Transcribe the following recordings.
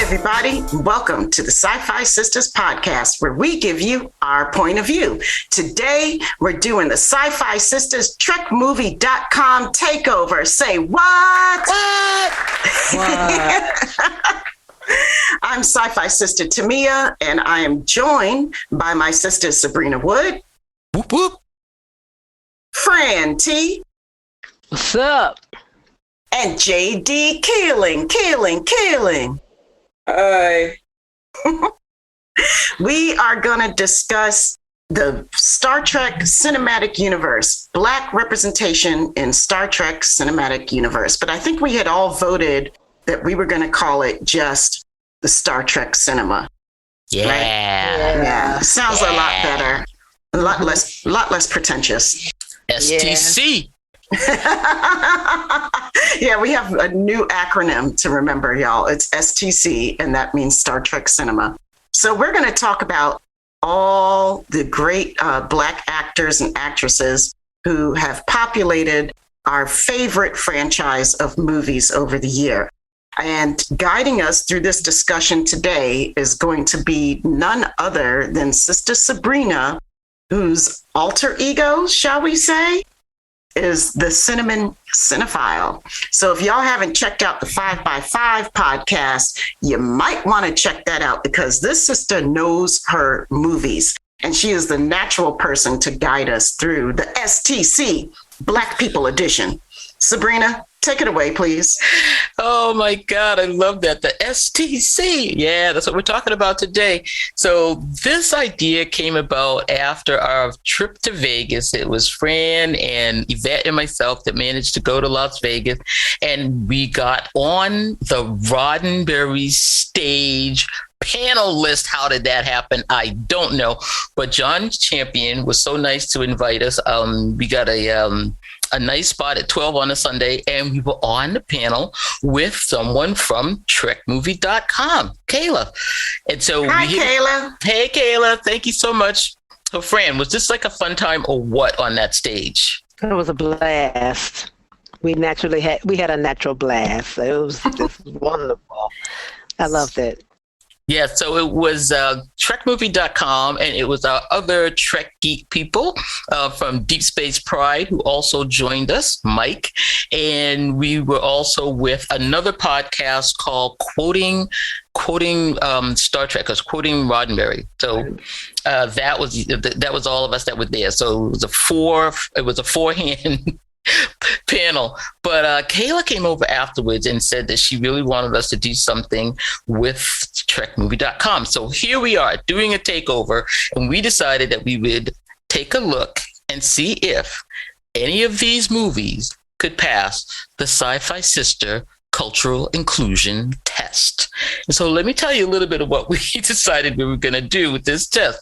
everybody. Welcome to the SyFy Sistas podcast, where we give you our point of view. Today, we're doing the SyFy Sistas TrekMovie.com takeover. Say what? What? I'm SyFy Sister Tamia, and I am joined by my sister Subrina Wood. Whoop whoop. Fran T. What's up? And JD Keeling. Hi. We are going to discuss the Star Trek Cinematic Universe, Black representation in Star Trek Cinematic Universe. But I think we had all voted that we were going to call it just the Star Trek Cinema. Yeah. Right? Yeah. Sounds a lot better. A lot less pretentious. STC. Yeah, we have a new acronym to remember, y'all. It's STC, and that means Star Trek Cinema. So we're going to talk about all the great Black actors and actresses who have populated our favorite franchise of movies over the year. And guiding us through this discussion today is going to be none other than Sister Subrina, whose alter ego, shall we say, is the Cinnamon Cinephile. So if y'all haven't checked out the 5x5 podcast, you might want to check that out, because this sister knows her movies, and she is the natural person to guide us through the STC Black People Edition. Subrina, take it away, please. Oh my God, I love that. The STC. Yeah, that's what we're talking about today. So this idea came about after our trip to Vegas. It was Fran and Yvette and myself that managed to go to Las Vegas, and we got on the Roddenberry stage panel list. How did that happen? I don't know. But John Champion was so nice to invite us. We got a nice spot at 12 on a Sunday, and we were on the panel with someone from TrekMovie.com, Kayla. And so Kayla. Hey, Kayla. Thank you so much. So, Fran, was this like a fun time or what on that stage? It was a blast. We had a natural blast. It was just wonderful. I loved it. Yeah, so it was TrekMovie.com, and it was our other Trek geek people from Deep Space Pride who also joined us, Mike. And we were also with another podcast called Quoting Star Trek, because Quoting Roddenberry. So that was all of us that were there. So it was a four-hand panel. But Kayla came over afterwards and said that she really wanted us to do something with TrekMovie.com. So here we are doing a takeover, and we decided that we would take a look and see if any of these movies could pass the SyFy Sister Cultural Inclusion Test. And so let me tell you a little bit of what we decided we were going to do with this test.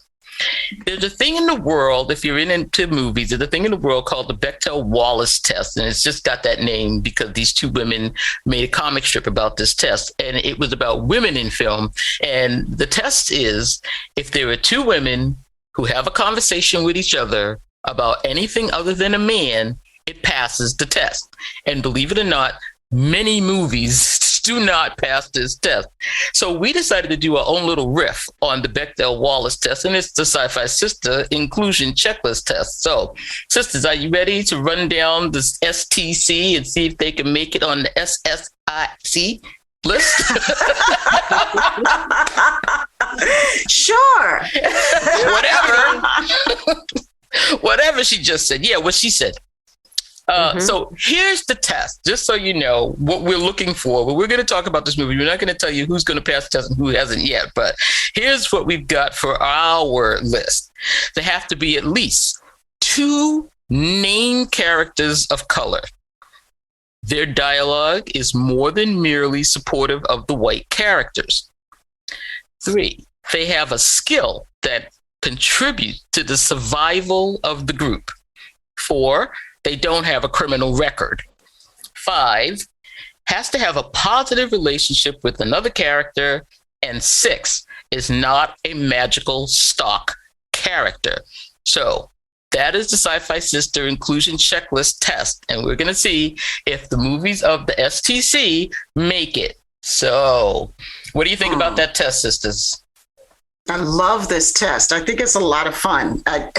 There's a thing in the world, if you're into movies, there's a thing in the world called the Bechdel-Wallace test. And it's just got that name because these two women made a comic strip about this test. And it was about women in film. And the test is, if there are two women who have a conversation with each other about anything other than a man, it passes the test. And believe it or not, many movies do not pass this test. So we decided to do our own little riff on the Bechdel-Wallace test, and it's the SyFy Sister Inclusion Checklist test. So, sisters, are you ready to run down this STC and see if they can make it on the SSIC list? Sure. Whatever she just said. Yeah, what she said. So here's the test, just so you know what we're looking for. But we're going to talk about this movie. We're not going to tell you who's going to pass the test and who hasn't yet. But here's what we've got for our list. There have to be at least two main characters of color. Their dialogue is more than merely supportive of the white characters. 3, they have a skill that contributes to the survival of the group. 4, they don't have a criminal record. 5, has to have a positive relationship with another character. And 6, is not a magical stock character. So that is the SyFy Sister Inclusion Checklist test. And we're going to see if the movies of the STC make it. So, what do you think about that test, sisters? I love this test. I think it's a lot of fun. I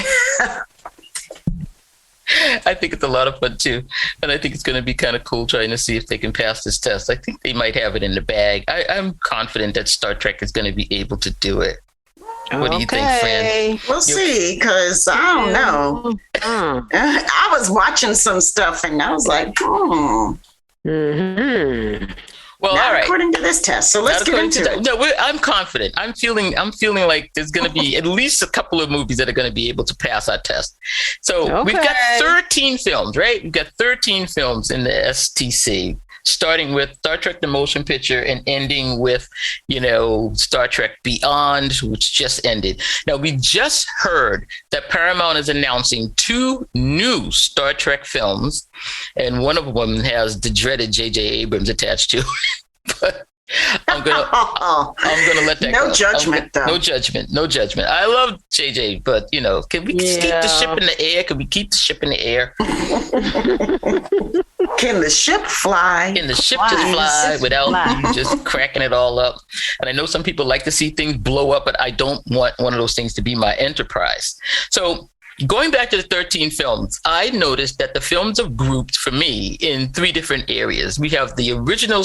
think it's a lot of fun too. And I think it's going to be kind of cool trying to see if they can pass this test. I think they might have it in the bag. I'm confident that Star Trek is going to be able to do it. What do you think, Fran? We'll see, because I don't know. I was watching some stuff and I was like, Well, not all right. according to this test. So let's get into it. No, I'm confident. I'm feeling like there's going to be at least a couple of movies that are going to be able to pass our test. So we've got 13 films, right? We've got 13 films in the STC, starting with Star Trek: The Motion Picture and ending with, Star Trek Beyond, which just ended. Now, we just heard that Paramount is announcing 2 new Star Trek films, and one of them has the dreaded J.J. Abrams attached to it. But I'm gonna let that go. No judgment, though. No judgment. I love JJ, but can we keep the ship in the air? Can we keep the ship in the air? Can the ship fly? Can the ship just fly without you just cracking it all up? And I know some people like to see things blow up, but I don't want one of those things to be my enterprise. So going back to the 13 films, I noticed that the films are grouped for me in 3 different areas. We have the original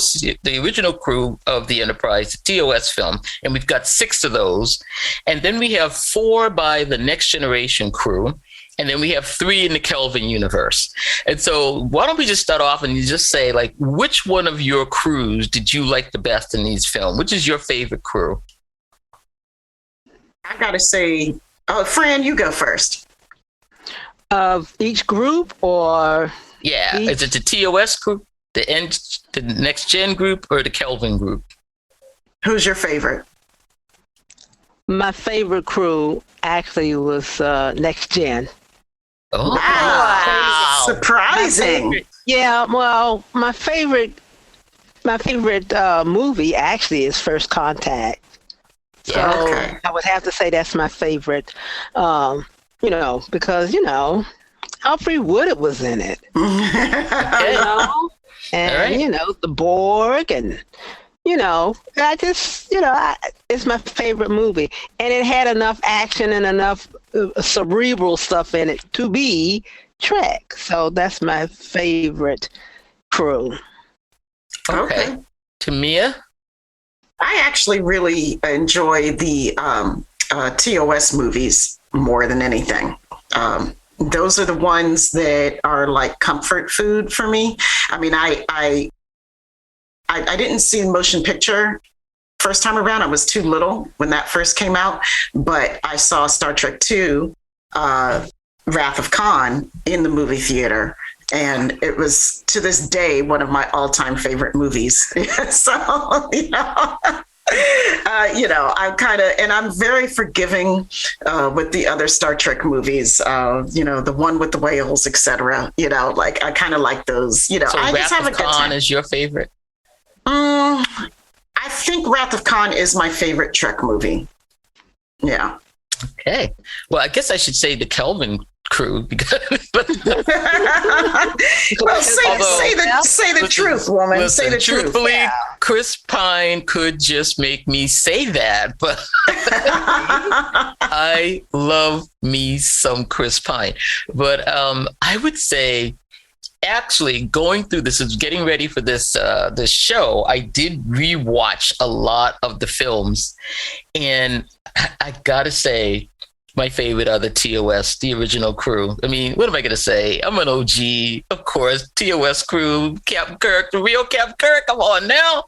crew of the Enterprise, the TOS film, and we've got 6 of those. And then we have 4 by the Next Generation crew. And then we have 3 in the Kelvin universe. And so why don't we just start off and you just say, like, which one of your crews did you like the best in these films? Which is your favorite crew? I got to say, Fran, you go first. Of each group, or is it the TOS group, the Next Gen group, or the Kelvin group? Who's your favorite? My favorite crew actually was Next Gen. Oh, wow. Surprising. My favorite movie actually is First Contact. So I would have to say that's my favorite. Because, Alfred Woodard was in it. The Borg, and, I just, it's my favorite movie. And it had enough action and enough cerebral stuff in it to be Trek. So that's my favorite crew. Okay. Tamia? I actually really enjoy the TOS movies more than anything. Those are the ones that are like comfort food for me. I mean, I didn't see the motion picture first time around. I was too little when that first came out, but I saw Star Trek II, Wrath of Khan in the movie theater. And it was, to this day, one of my all-time favorite movies. So, I'm very forgiving with the other Star Trek movies, the one with the whales, etc. I kind of like those, So I just have a good time. Wrath of Khan is your favorite? I think Wrath of Khan is my favorite Trek movie. Yeah. Okay. Well, I guess I should say the Kelvin crew, because well, say the truth, woman. Listen, say the truthfully, truth. Chris Pine could just make me say that, but I love me some Chris Pine. But I would say, actually, going through this, is getting ready for this show, I did rewatch a lot of the films, and I gotta say, my favorite are the TOS, the original crew. I mean, what am I going to say? I'm an OG, of course. TOS crew, Captain Kirk, the real Captain Kirk. Come on now.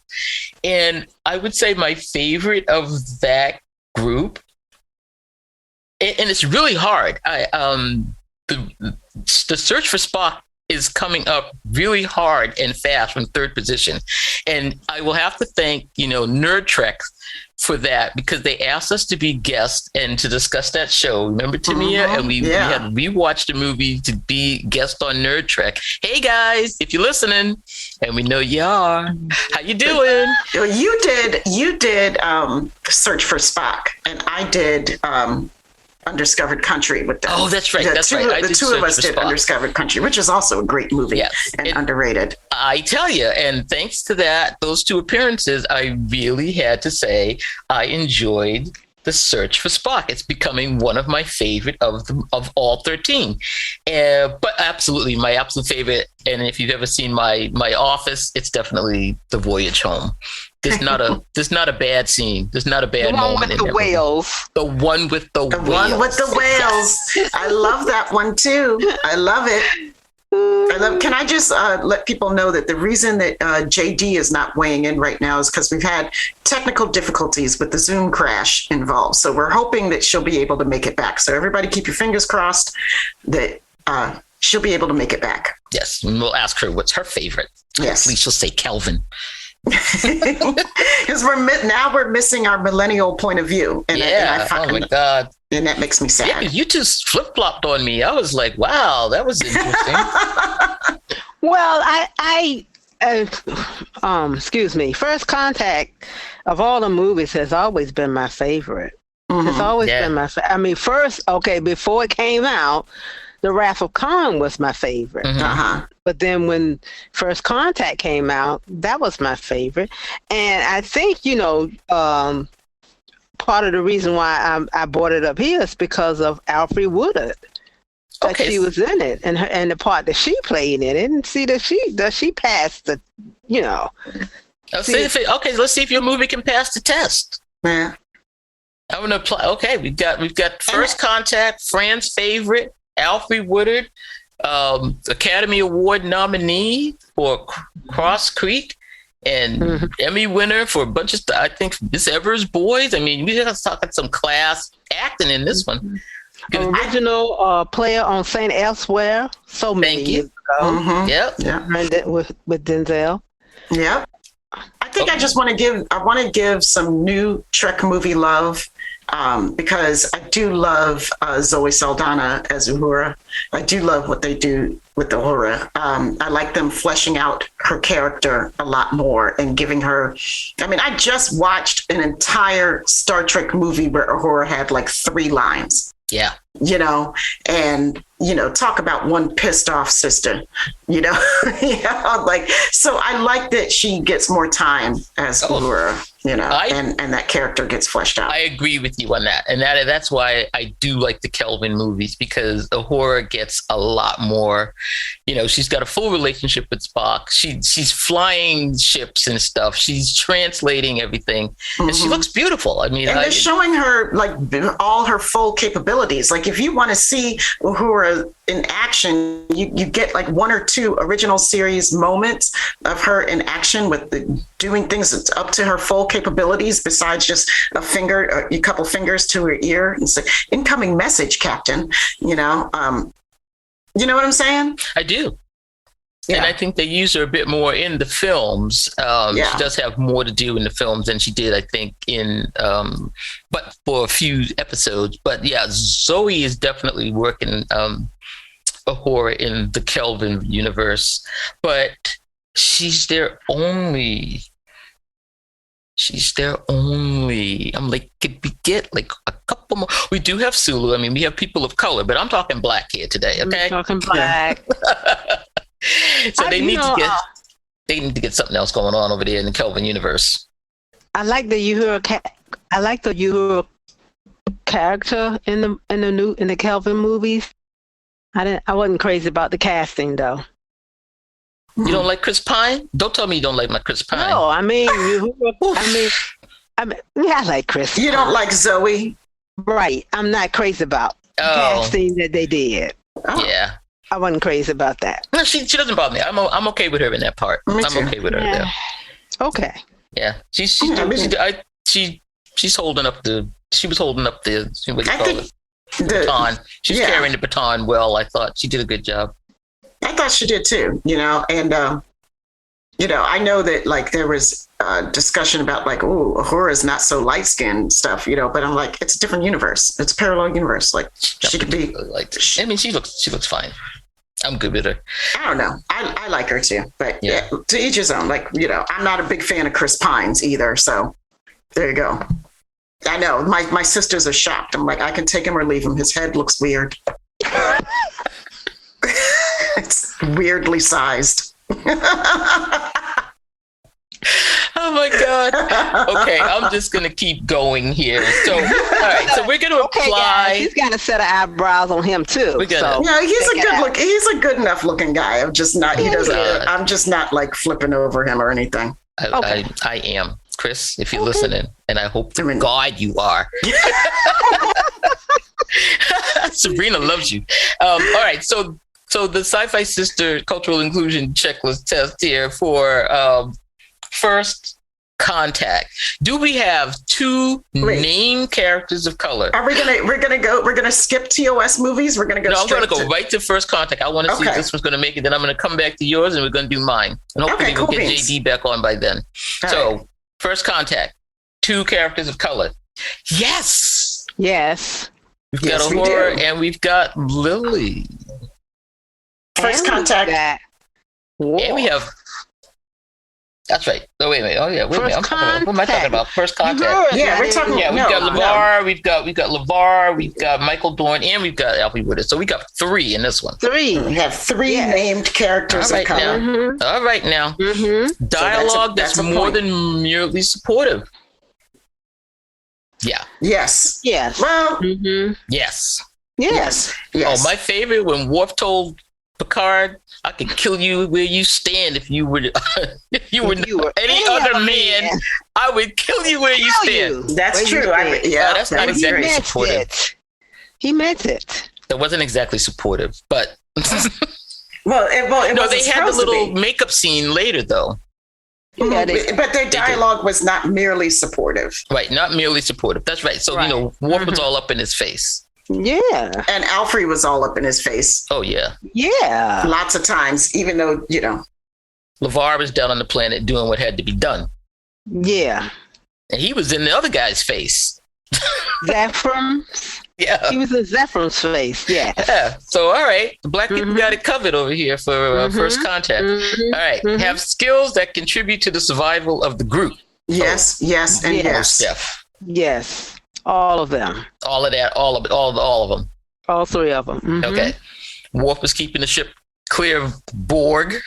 And I would say my favorite of that group, and it's really hard. The Search for Spock is coming up really hard and fast from 3rd position. And I will have to thank, Nerd Trek for that, because they asked us to be guests and to discuss that show. Remember, Tamia? And we watched the movie to be guest on Nerd Trek. Hey guys, if you're listening, and we know you are, how you doing? You did Search for Spock, and I did Undiscovered Country with them. Oh, that's right. That's right. The two of us did Undiscovered Country, which is also a great movie and underrated. I tell you, and thanks to those two appearances, I really had to say I enjoyed The Search for Spock. It's becoming one of my favorite of all 13. But absolutely, my absolute favorite. And if you've ever seen my office, it's definitely The Voyage Home. There's not a bad scene. There's not a bad moment. The whales. The one with the whales. The one with the whales. I love that one too. I love it. Can I just let people know that the reason that JD is not weighing in right now is because we've had technical difficulties with the Zoom crash involved. So we're hoping that she'll be able to make it back. So everybody keep your fingers crossed that she'll be able to make it back. Yes. And we'll ask her what's her favorite. Yes. Hopefully she'll say Kelvin. Because we're missing our millennial point of view. And oh my God. And that makes me sad. Yeah, you two flip-flopped on me. I was like, wow, that was interesting. Well, I excuse me. First Contact of all the movies has always been my favorite. Mm-hmm. It's always been my favorite. I mean, before it came out, The Wrath of Khan was my favorite. Mm-hmm. Uh-huh. But then when First Contact came out, that was my favorite. And I think, part of the reason why I brought it up here is because of Alfre Woodard. That she was in it, and the part that she played in it, and see that she passed the, Okay, let's see if your movie can pass the test. Yeah. I'm gonna apply. Okay, we've got First Contact, Fran's favorite, Alfre Woodard, Academy Award nominee for Cross Creek, and Emmy winner for a bunch of I think Miss Evers Boys. I mean, we just talking some class acting in this one. Original player on Saint Elsewhere so many years ago. Mm-hmm. Yep. With Denzel. Yep. I think I just want to give some new Trek movie love. Because I do love Zoe Saldana as Uhura. I do love what they do with Uhura. I like them fleshing out her character a lot more and giving her. I mean, I just watched an entire Star Trek movie where Uhura had like 3 lines. Yeah. And talk about one pissed off sister, so I like that she gets more time as Uhura, and that character gets fleshed out. I agree with you on that. And that's why I do like the Kelvin movies, because Uhura gets a lot more, she's got a full relationship with Spock. She's flying ships and stuff. She's translating everything and she looks beautiful. I mean, and they're showing her like all her full capabilities. Like if you want to see Uhura in action, you get like 1 or 2 original series moments of her in action with doing things that's up to her full capabilities besides just a couple fingers to her ear and say, incoming message, Captain, you know what I'm saying? I do. Yeah. And I think they use her a bit more in the films. She does have more to do in the films than she did, I think, but for a few episodes. But yeah, Zoe is definitely working Uhura in the Kelvin universe, but she's their only. I'm like, could we get like a couple more? We do have Sulu. I mean, we have people of color, but I'm talking black here today. Okay, we're talking black. So they need to get something else going on over there in the Kelvin universe. I like the Uhura character in the Kelvin movies. I wasn't crazy about the casting though. You don't like Chris Pine? Don't tell me you don't like my Chris Pine. No, I mean, I like Chris. You don't like Zoe, right? I'm not crazy about the casting that they did. Oh. Yeah. I wasn't crazy about that. No, she doesn't bother me. I'm okay with her in that part. I'm okay with her there. Okay. Yeah, she's holding up the. She was holding up the. What do you call it? The baton. She's carrying the baton well. I thought she did a good job. I thought she did too. And I know that like there was discussion about like, Uhura's not so light skinned stuff, but I'm like, it's a different universe. It's a parallel universe. Like she could be like. I mean, she looks fine. I'm good with her. I don't know. I like her too, but yeah, to each his own. Like, I'm not a big fan of Chris Pines either. So there you go. I know. My sisters are shocked. I'm like, I can take him or leave him. His head looks weird. It's weirdly sized. Oh my God. Okay, I'm just gonna keep going here. So, all right. So we're gonna apply. Guys, he's got a set of eyebrows on him too. Yeah, he's a good look. He's a good enough looking guy. I'm just not. He doesn't. I'm just not like flipping over him or anything. I am, Chris. If you're listening, and I hope to God you are. Sabrina loves you. All right. So the SyFy Sister Cultural Inclusion Checklist test here for first contact. Do we have two named characters of color? Are we're gonna skip TOS movies? We're gonna go. No, I'm gonna go right to first contact. I want to see if this one's gonna make it. Then I'm gonna come back to yours, and we're gonna do mine. And hopefully we'll get JD back on by then. So first contact, two characters of color. Yes. We've got Aurora and we've got Lily. First contact. And we have. That's right. Oh, wait a minute. Oh, yeah. Wait a minute. What am I talking about? First contact. Yeah, we're talking. Yeah, we've got LeVar. We've got LeVar. We've got Michael Dorn, and we've got Alfie Woodard. So we got three in this one. We have three named characters of color. All right now. Dialogue that's more than merely supportive. Yeah. Yes. Well. Yes. Oh, my favorite when Worf told Picard, I could kill you where you stand if you were any other man. I would kill you where you stand. That's true. That's not exactly supportive. He meant it. That wasn't exactly supportive, but no, they had the little makeup scene later though. But their dialogue was not merely supportive. Right, not merely supportive. That's right. So Worf was all up in his face. Yeah. And Alfred was all up in his face. Oh, yeah. Yeah. Lots of times, even though, LeVar was down on the planet doing what had to be done. Yeah. And he was in the other guy's face. Zephram? Yeah. He was in Zephram's face, yeah. So, all right. The black people got it covered over here for first contact. All right. Have skills that contribute to the survival of the group. Yes, and yes. Steph. Yes. All of them. All of that. All of them. All three of them. Mm-hmm. Okay. Worf was keeping the ship clear of Borg.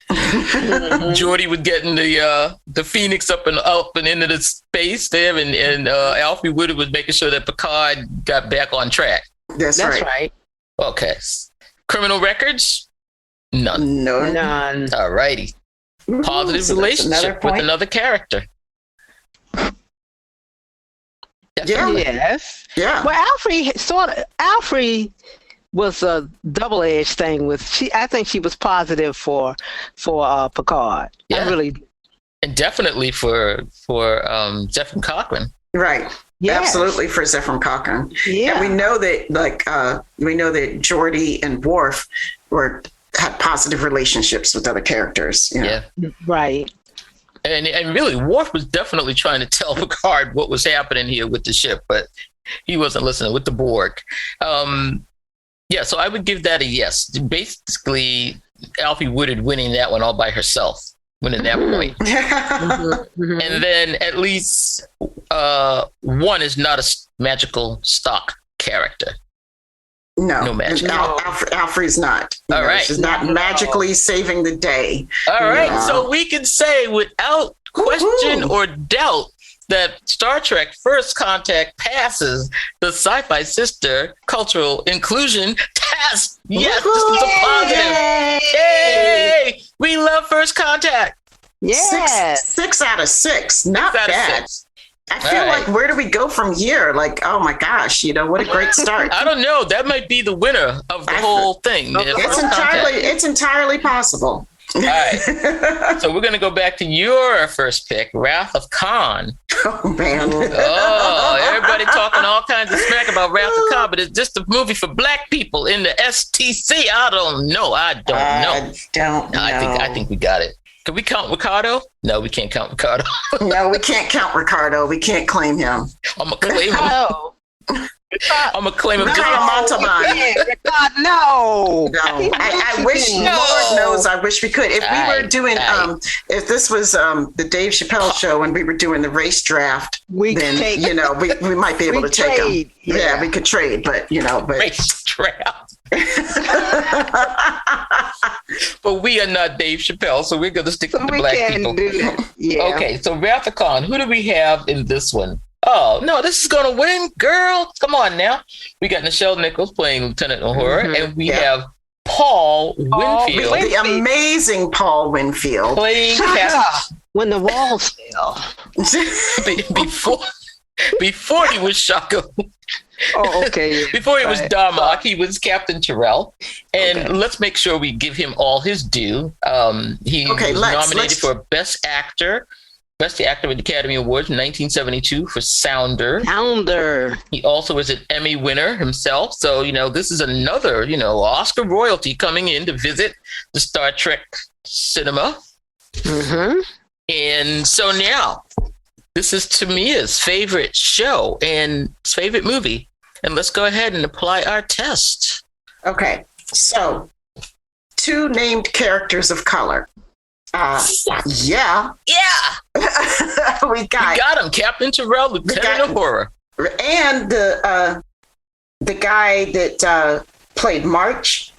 Geordi was getting the Phoenix up and into the space there, and Alfie Woodard was making sure that Picard got back on track. That's right. Okay. Criminal records? None. All righty. Positive relationship with another character. Yes. Yeah. Well, Alfred was a double-edged thing I think she was positive for Picard. Yeah. And definitely for Zephyr Cochrane. Right. Yes. Absolutely for Zephyr Cochrane. Yeah. And we know that Geordi and Worf had positive relationships with other characters. Yeah. Right. And really, Worf was definitely trying to tell Picard what was happening here with the ship, but he wasn't listening with the Borg. So I would give that a yes. Basically, Alfie Woodard winning that one all by herself, winning that point. And then at least one is not a magical stock character. No magic. Alfred's not. All right. She's not magically saving the day. All right. So we can say without question or doubt that Star Trek First Contact passes the SyFy Sister Cultural Inclusion test. Yes, this is a positive. Yay! We love First Contact. Yeah. 6 out of 6. Not bad. I feel like, where do we go from here? Like, oh my gosh, what a great start. I don't know. That might be the winner of the whole thing. It's entirely possible. All right. So we're going to go back to your first pick, Wrath of Khan. Oh, man. Everybody talking all kinds of smack about Wrath of Khan, but it's just a movie for black people in the STC. I don't know. I don't know. I think we got it. Can we count Ricardo? No, we can't count Ricardo. No, we can't count Ricardo. We can't claim him. I'm going to claim him. I'm gonna claim him. Montalban. No. I wish, Lord knows, I wish we could. If we were doing, if this was the Dave Chappelle show and we were doing the race draft, then, we might be able to take him. Yeah, we could trade, but. Race draft. But we are not Dave Chappelle, so we're going to stick with the black people. Yeah. Okay, so Wrath of Khan, who do we have in this one? Oh, no, this is going to win, girl. Come on now. We got Nichelle Nichols playing Lieutenant Uhura, and we have Paul Winfield. The amazing Paul Winfield. Playing when the walls fell. Before he was Shaka. Oh, okay. Before he was Darmok, he was Captain Terrell. And let's make sure we give him all his due. He was nominated for Best Actor with the Academy Awards in 1972 for Sounder. He also is an Emmy winner himself. So, this is another, Oscar royalty coming in to visit the Star Trek cinema. Mm-hmm. And so now, this is Tamia's favorite show and favorite movie. And let's go ahead and apply our test. Okay. So, 2 named characters of color. Yeah. We got him. Captain Terrell, Lieutenant Uhura. And the guy that played March,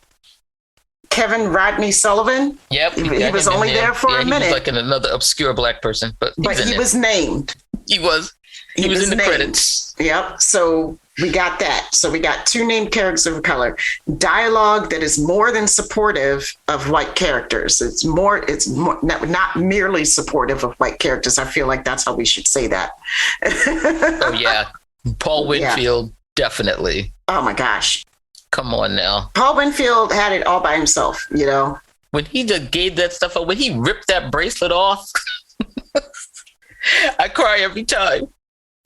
Kevin Rodney Sullivan. Yep. He was only there for a minute. He was like another obscure black person, but he was named. He was in the credits. Yep. So we got that. So we got 2 named characters of color. Dialogue that is more than supportive of white characters. It's more not merely supportive of white characters. I feel like that's how we should say that. Oh yeah. Paul Winfield, definitely. Oh my gosh. Come on now. Paul Winfield had it all by himself, When he just gave that stuff up, when he ripped that bracelet off, I cry every time.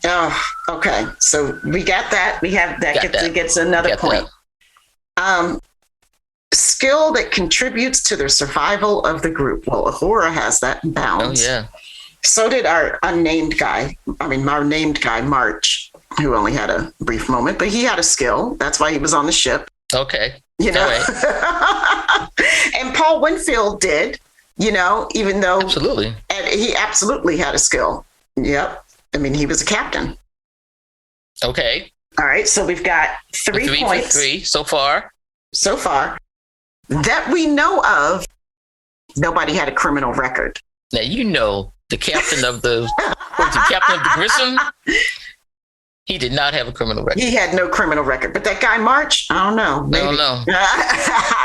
Oh, okay. So we got that. We have that. Gets another point. Skill that contributes to the survival of the group. Well, Uhura has that in balance. Oh, yeah. So did our named guy, March, who only had a brief moment, but he had a skill. That's why he was on the ship. Okay. All right. And Paul Winfield did, even though. Absolutely. And he absolutely had a skill. Yep. I mean, he was a captain. Okay. All right. So we've got 3 points. 3 so far. That we know of, nobody had a criminal record. Now, the captain of the Grissom, he did not have a criminal record. He had no criminal record. But that guy, March, I don't know. Maybe. I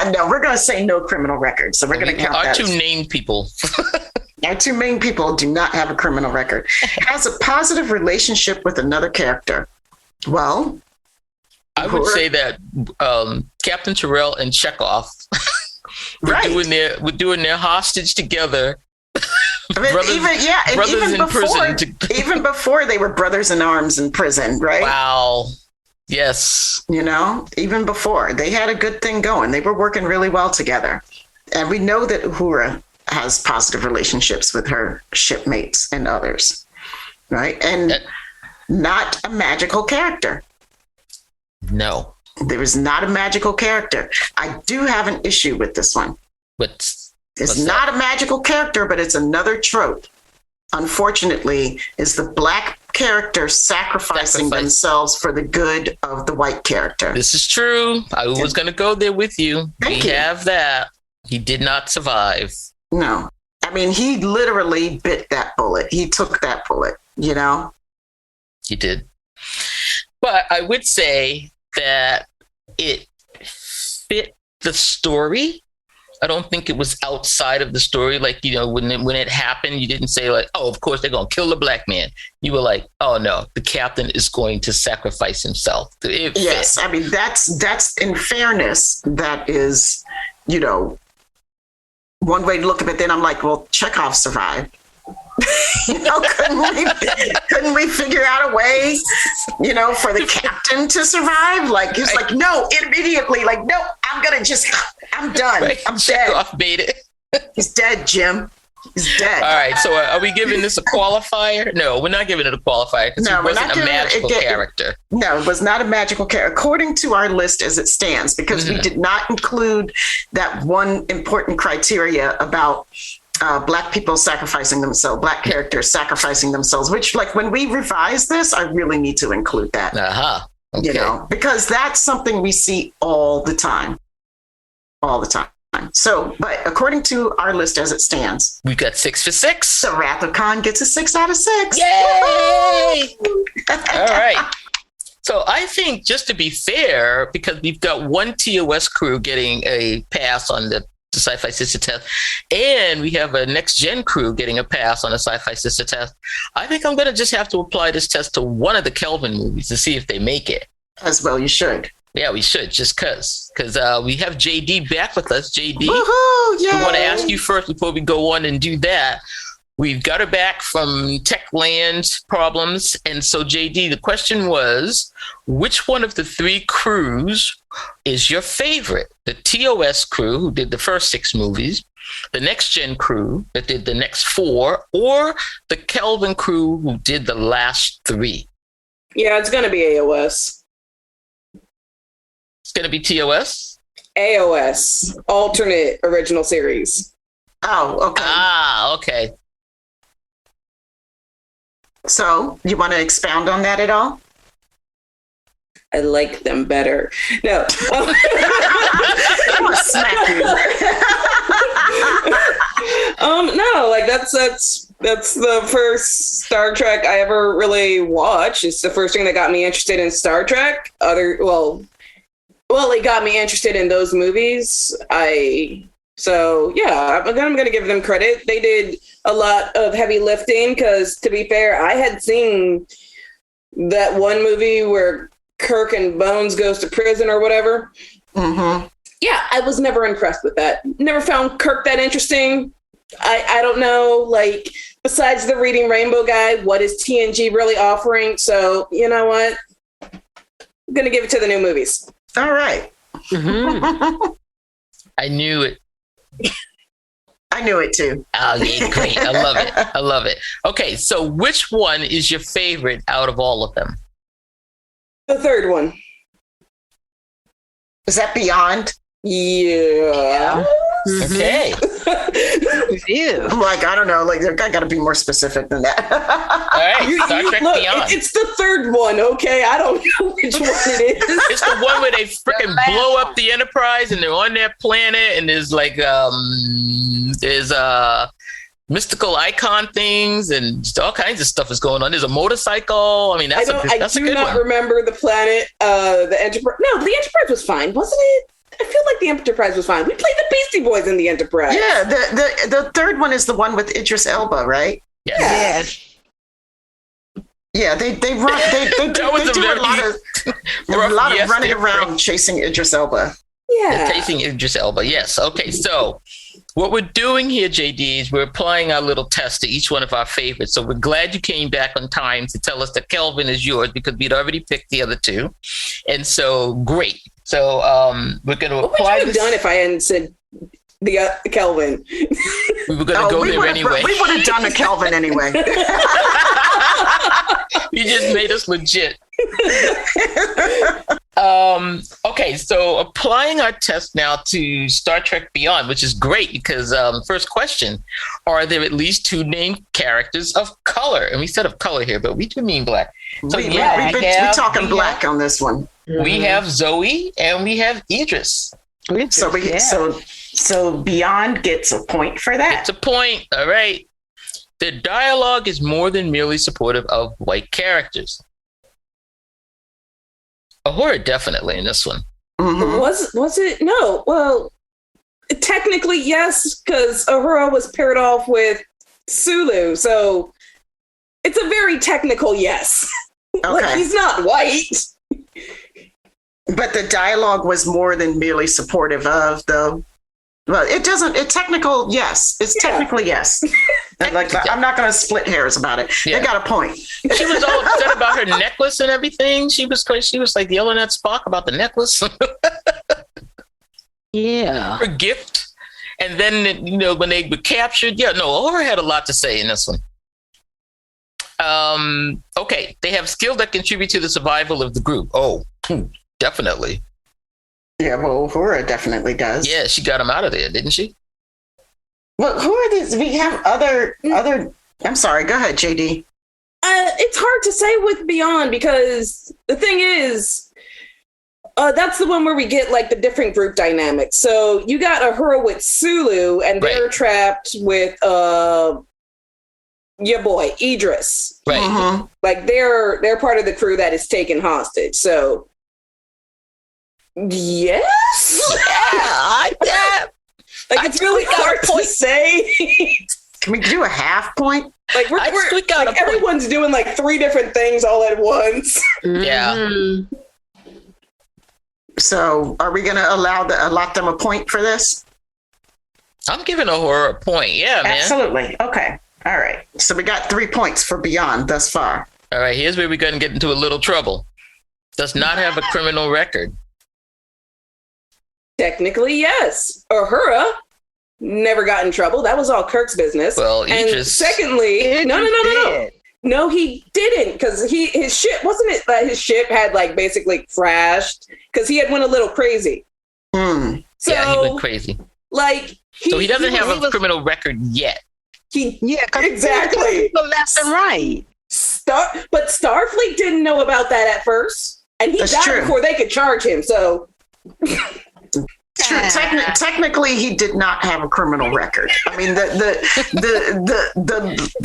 don't know. No, we're going to say no criminal record. So we're going to count that. Our 2 named people. Our 2 main people do not have a criminal record. Has a positive relationship with another character. Well, I would say that Captain Terrell and Chekhov were doing their hostage together. Even before they were brothers in arms in prison, right? Wow. Yes. Even before they had a good thing going, they were working really well together. And we know that Uhura has positive relationships with her shipmates and others, right? And not a magical character. No. There is not a magical character. I do have an issue with this one. It's not a magical character, but it's another trope. Unfortunately, is the black character sacrificing themselves for the good of the white character. This is true. I was going to go there with you. We have that. He did not survive. No. I mean, he literally bit that bullet. He took that bullet, He did. But I would say that it fit the story. I don't think it was outside of the story. Like, when it happened, you didn't say like, oh, of course they're going to kill the black man. You were like, oh no, the captain is going to sacrifice himself. Yes. I mean, that's in fairness. That is, one way to look at it. Then I'm like, well, Chekhov survived. Couldn't we figure out a way, for the captain to survive? Like, he's like, no, immediately, like, no, I'm done. Right. I'm dead. Chekhov made it. He's dead, Jim. He's dead. All right. So are we giving this a qualifier? No, we're not giving it a qualifier because he wasn't a magical character. No, it was not a magical character, according to our list as it stands, because we did not include that one important criteria about Black people sacrificing themselves, Black characters sacrificing themselves, which, like, when we revise this, I really need to include that. Okay. You know, because that's something we see all the time. All the time. So, but according to our list as it stands, we got 6 for 6. The Wrath of Khan gets a 6 out of 6. Yay! All right. So I think, just to be fair, because we've got one TOS crew getting a pass on the SyFy Sister test, and we have a next gen crew getting a pass on the SyFy Sister test, I think I'm going to just have to apply this test to one of the Kelvin movies to see if they make it. As well, you should. Yeah, we should, just because we have JD back with us. JD, woohoo, yay! We want to ask you first before we go on and do that. We've got her back from Techland problems. And so, JD, the question was, which one of the 3 crews is your favorite? The TOS crew, who did the first 6 movies, the Next Gen crew that did the next 4, or the Kelvin crew who did the last 3? Yeah, it's going to be AOS. It's going to be TOS? AOS, alternate original series. Oh, okay. Okay. So, you want to expound on that at all? I like them better. No. I'm gonna smack you. No, like that's the first Star Trek I ever really watched. It's the first thing that got me interested in Star Trek. It got me interested in those movies. So yeah, I'm going to give them credit. They did a lot of heavy lifting because, to be fair, I had seen that one movie where Kirk and Bones goes to prison or whatever. Mm-hmm. Yeah, I was never impressed with that. Never found Kirk that interesting. I don't know, like, besides the Reading Rainbow guy, what is TNG really offering? So, you know what? I'm going to give it to the new movies. All right. Mm-hmm. I knew it. I knew it too. Oh, yeah, great. I love it. I love it. Okay, so which one is your favorite out of all of them? The third one. Is that Beyond? Yeah. Okay. Yeah. I'm like, I don't know. Like, I got to be more specific than that. All right. Star Trek Beyond. It's the third one, okay? I don't know which one it is. It's the one where they freaking blow up the Enterprise and they're on their planet and there's like there's mystical icon things and all kinds of stuff is going on. There's a motorcycle. I mean, that's a good one. I do not remember the planet. The Enterprise. No, the Enterprise was fine, wasn't it? I feel like the Enterprise was fine. We played the Beastie Boys in the Enterprise. Yeah, the third one is the one with Idris Elba, right? Yes. Yeah, they do a lot of running around chasing Idris Elba. Yeah. Chasing Idris Elba, yes. Okay, so what we're doing here, JD, is we're applying our little test to each one of our favorites. So we're glad you came back on time to tell us that Kelvin is yours because we'd already picked the other 2. And so, great. So we're going to apply this. What would you have done if I hadn't said the Kelvin? We were going to go there anyway. We would have done a Kelvin anyway. You just made us legit. Okay, so applying our test now to Star Trek Beyond, which is great because first question, are there at least 2 named characters of color? And we said of color here, but we do mean black. So we're talking black on this one. We have Zoe and we have Idris. So Beyond gets a point for that. It's a point. All right. The dialogue is more than merely supportive of white characters. Uhura definitely in this one. Mm-hmm. Was it? No. Well, technically yes, because Uhura was paired off with Sulu, so it's a very technical yes. Okay. Like, he's not white. But the dialogue was more than merely supportive of, though. Well, technically yes. Like, I'm not going to split hairs about it. Yeah. They got a point. She was all upset about her necklace and everything. She was like yelling at Spock about the necklace. Yeah. Her gift. And then, when they were captured, Uhura had a lot to say in this one. Okay, they have skills that contribute to the survival of the group. Oh, definitely. Yeah, well, Uhura definitely does. Yeah, she got him out of there, didn't she? Well, who are these? We have other. I'm sorry. Go ahead, JD. It's hard to say with Beyond because the thing is, that's the one where we get like the different group dynamics. So you got Uhura with Sulu, and they're trapped with your boy Idris. Right. Mm-hmm. Like they're part of the crew that is taken hostage. So yes, yeah. Like it's really hard to say. Can we do a half point? Like everyone's doing like 3 different things all at once. Yeah. So are we going to allot them a point for this? I'm giving Uhura a point. Yeah, man. Absolutely. Okay. All right. So we got 3 points for Beyond thus far. All right. Here's where we're going to get into a little trouble. Does not have a criminal record. Technically, yes. Uhura never got in trouble. That was all Kirk's business. Well, and Idris... secondly, no. No, he didn't, because his ship, wasn't it that his ship had like basically crashed because he had went a little crazy. So, yeah, he went crazy. Like he doesn't have a criminal record yet. Exactly. Left and right. But Starfleet didn't know about that at first, and he died before they could charge him. So. True. Technically, he did not have a criminal record. I mean,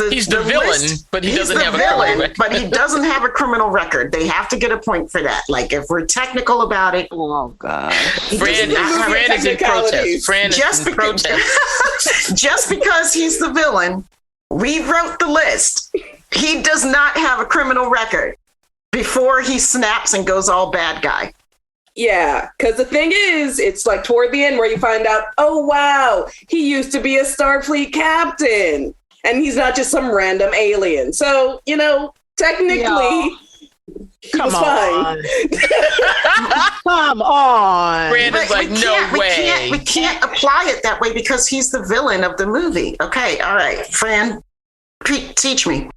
he's the villain, but he doesn't have a criminal record. But he doesn't have a criminal record. They have to get a point for that. Like, if we're technical about it, oh god, Fran is in protest. Fran is in protest. Just because he's the villain, we wrote the list. He does not have a criminal record before he snaps and goes all bad guy. Yeah, because the thing is, it's like toward the end where you find out, oh, wow, he used to be a Starfleet captain and he's not just some random alien. So, technically, he was fine. Come on. Brandon's like, no way. We can't apply it that way because he's the villain of the movie. Okay, all right. Fran, teach me.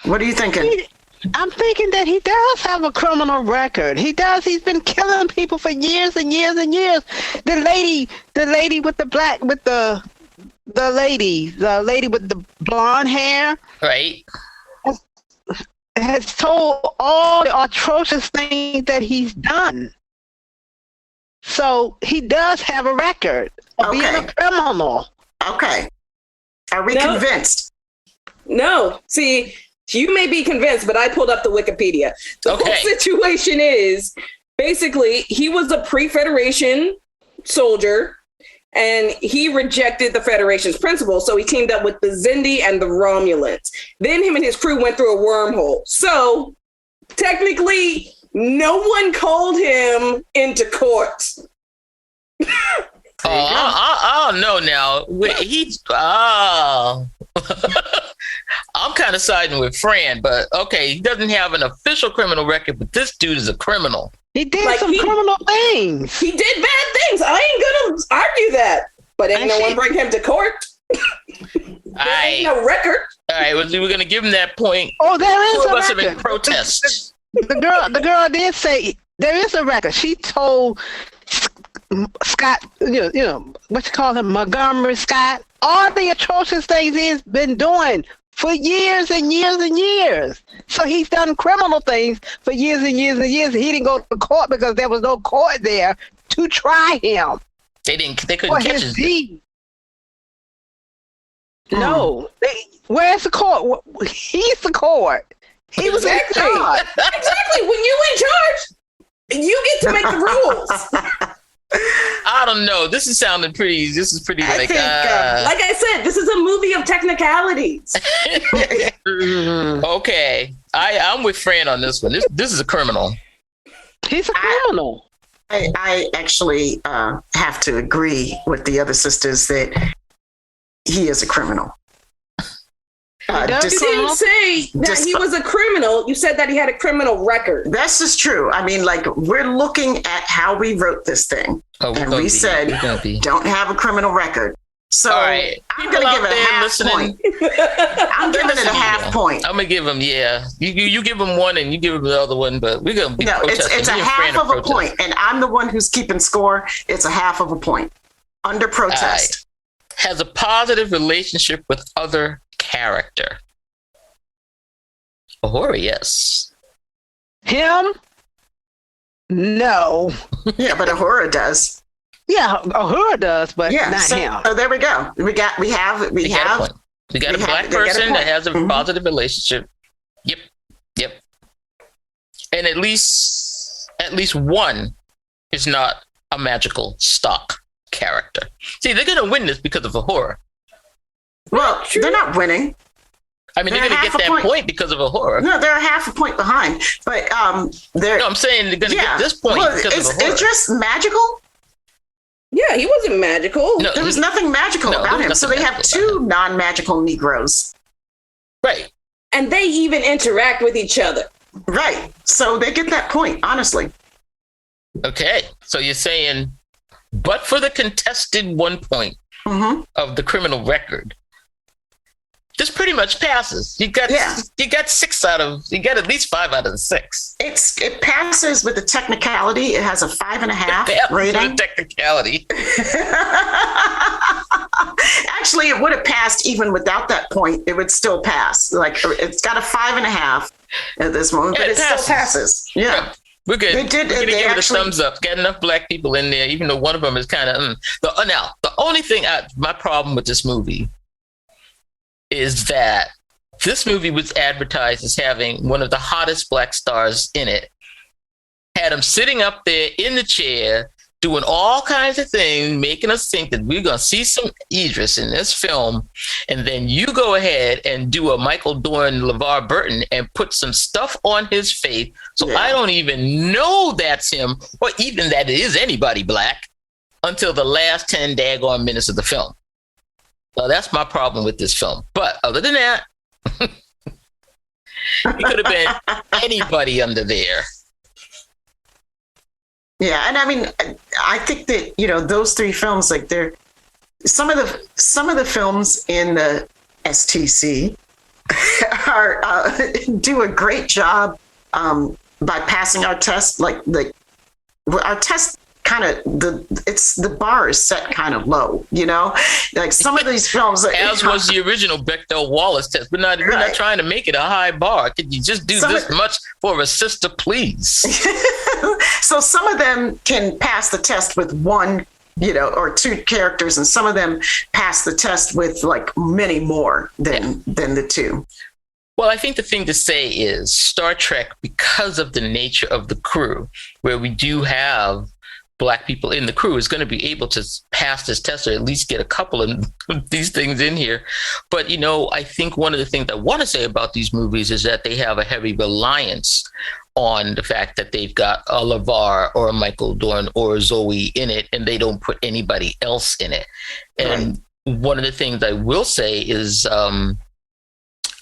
What are you thinking? I'm thinking that he does have a criminal record. He does. He's been killing people for years and years and years. The lady with the lady with the blonde hair, right, has told all the atrocious things that he's done. So he does have a record of being a criminal. Okay. Are we convinced? No. See, you may be convinced, but I pulled up the Wikipedia. The whole situation is basically he was a pre-Federation soldier and he rejected the Federation's principles. So he teamed up with the Xindi and the Romulans. Then him and his crew went through a wormhole. So technically, no one called him into court. I don't know now. I'm kind of siding with Fran, but okay, he doesn't have an official criminal record, but this dude is a criminal. He did some criminal things. He did bad things. I ain't gonna argue that. But ain't no one bring him to court. Ain't no record. All right, we're going to give him that point. Oh, there is a record. Have been protest. The girl did say there is a record. She told Scott, you know what you call him, Montgomery Scott, all the atrocious things he's been doing for years and years and years. So he's done criminal things for years and years and years. He didn't go to court because there was no court there to try him. They couldn't catch his deed. No. Where's the court? He's the court. He was in charge. Exactly. When you in charge, you get to make the rules. I don't know. This is pretty I think, like I said, this is a movie of technicalities. Okay. I'm with Fran on this one. This is a criminal. He's a criminal. I actually have to agree with the other sisters that he is a criminal. You didn't say that he was a criminal. You said that he had a criminal record. That's just true. I mean, like, we're looking at how we wrote this thing. And we said, don't have a criminal record. So all right. I'm going to give it a half point. I'm giving it a half point. I'm going to give them, You give them one and you give them the other one, but we're going to be protesting. It's a half of a point, and I'm the one who's keeping score. It's a half of a point under protest. Has a positive relationship with other character. Uhura, yes. Him? No. Yeah, but Uhura does. Yeah, Uhura does, but not him. So there we go. We got a black person that has a positive relationship. Yep. And at least one is not a magical stock character. See, they're going to win this because of Uhura. Well, they're not winning. I mean, they're going to get that point because of Uhura. No, they're a half a point behind. But they're. No, I'm saying they're going to get this point because of Uhura. It's just magical. Yeah, he wasn't magical. No, there was nothing magical about him. So they have two non-magical Negroes. Right. And they even interact with each other. Right. So they get that point, honestly. Okay. So you're saying, but for the contested 1 point of the criminal record, this pretty much passes. You got at least 5 out of the 6. It passes with the technicality. It has a 5.5 rating. With technicality. Actually, it would have passed even without that point. It would still pass. Like it's got a 5.5 at this moment, but it still passes. Yeah. We're good. They did. We're gonna give it a thumbs up. Got enough black people in there, even though one of them is kind of. Now, the only thing, my problem with this movie is that this movie was advertised as having one of the hottest black stars in it. Had him sitting up there in the chair, doing all kinds of things, making us think that we're going to see some Idris in this film. And then you go ahead and do a Michael Dorn, LeVar Burton, and put some stuff on his face. So I don't even know that's him, or even that it is anybody black, until the last 10 daggone minutes of the film. So that's my problem with this film. But other than that, it could have been anybody under there. Yeah, and I mean, I think that those 3 films, like they're some of the films in the STC are do a great job by passing our test. Like our test. Kind of the bar is set kind of low, like some of these films. As was the original Bechdel-Wallace test. We're not trying to make it a high bar. Could you just do this much for a sister, please? So some of them can pass the test with 1, or 2 characters, and some of them pass the test with like many more than the 2. Well, I think the thing to say is Star Trek, because of the nature of the crew, where we do have black people in the crew, is going to be able to pass this test or at least get a couple of these things in here. But, I think one of the things I want to say about these movies is that they have a heavy reliance on the fact that they've got a LeVar or a Michael Dorn or Zoe in it, and they don't put anybody else in it. And one of the things I will say is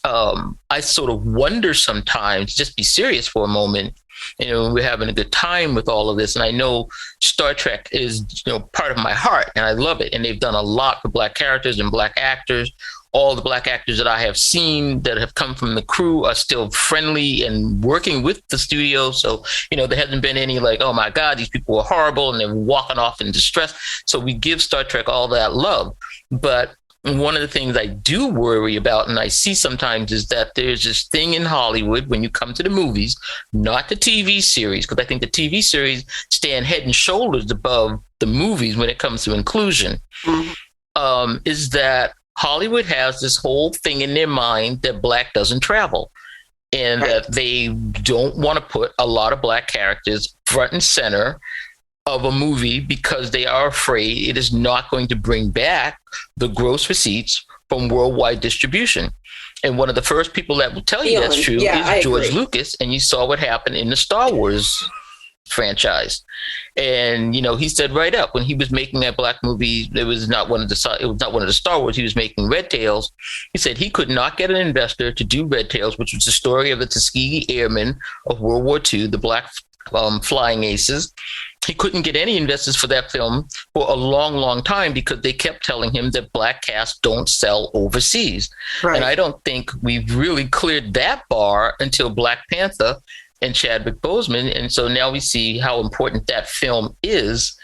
I sort of wonder sometimes, just be serious for a moment, we're having a good time with all of this. And I know Star Trek is, part of my heart, and I love it. And they've done a lot for black characters and black actors. All the black actors that I have seen that have come from the crew are still friendly and working with the studio. So, there hasn't been any like, oh my God, these people are horrible and they're walking off in distress. So we give Star Trek all that love. But one of the things I do worry about, and I see sometimes, is that there's this thing in Hollywood when you come to the movies, not the TV series, because I think the TV series stand head and shoulders above the movies when it comes to inclusion, is that Hollywood has this whole thing in their mind that black doesn't travel, and that they don't want to put a lot of black characters front and center of a movie because they are afraid it is not going to bring back the gross receipts from worldwide distribution. And one of the first people that will tell you that's true is George Lucas. And you saw what happened in the Star Wars franchise. And, he said right up when he was making that black movie, it was not one of the Star Wars. He was making Red Tails. He said he could not get an investor to do Red Tails, which was the story of the Tuskegee Airmen of World War II, the black flying aces. he couldn't get any investors for that film for a long, long time because they kept telling him that black casts don't sell overseas. Right. And I don't think we've really cleared that bar until Black Panther and Chadwick Boseman. And so now we see how important that film is.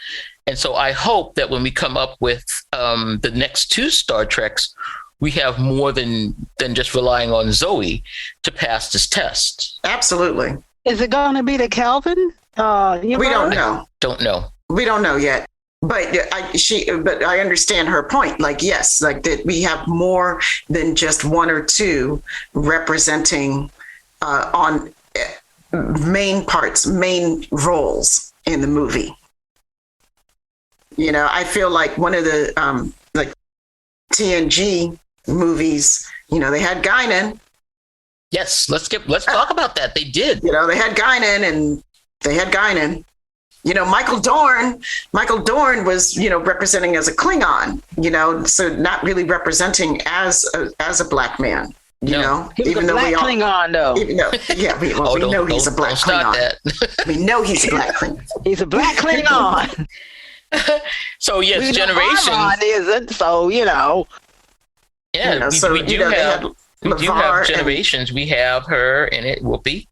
And so I hope that when we come up with the next 2 Star Treks, we have more than just relying on Zoe to pass this test. Absolutely. Is it going to be the Kelvin? We don't know. Don't know. We don't know yet. But I understand her point. Like, yes, like that we have more than just 1 or 2 representing on main parts, main roles in the movie. You know, I feel like one of the like TNG movies, you know, they had Guinan. Yes, let's talk about that. They did. You know, they had Guinan. You know, Michael Dorn was, you know, representing as a Klingon, you know, so not really representing as a black man, you know, even though we all Klingon though. Even though, yeah, we know he's a black Klingon. We know he's a black Klingon. He's a black Klingon. So yes, Generations isn't, so you know. Yeah, you know, so we do have Generations. We have her in it, Whoopi.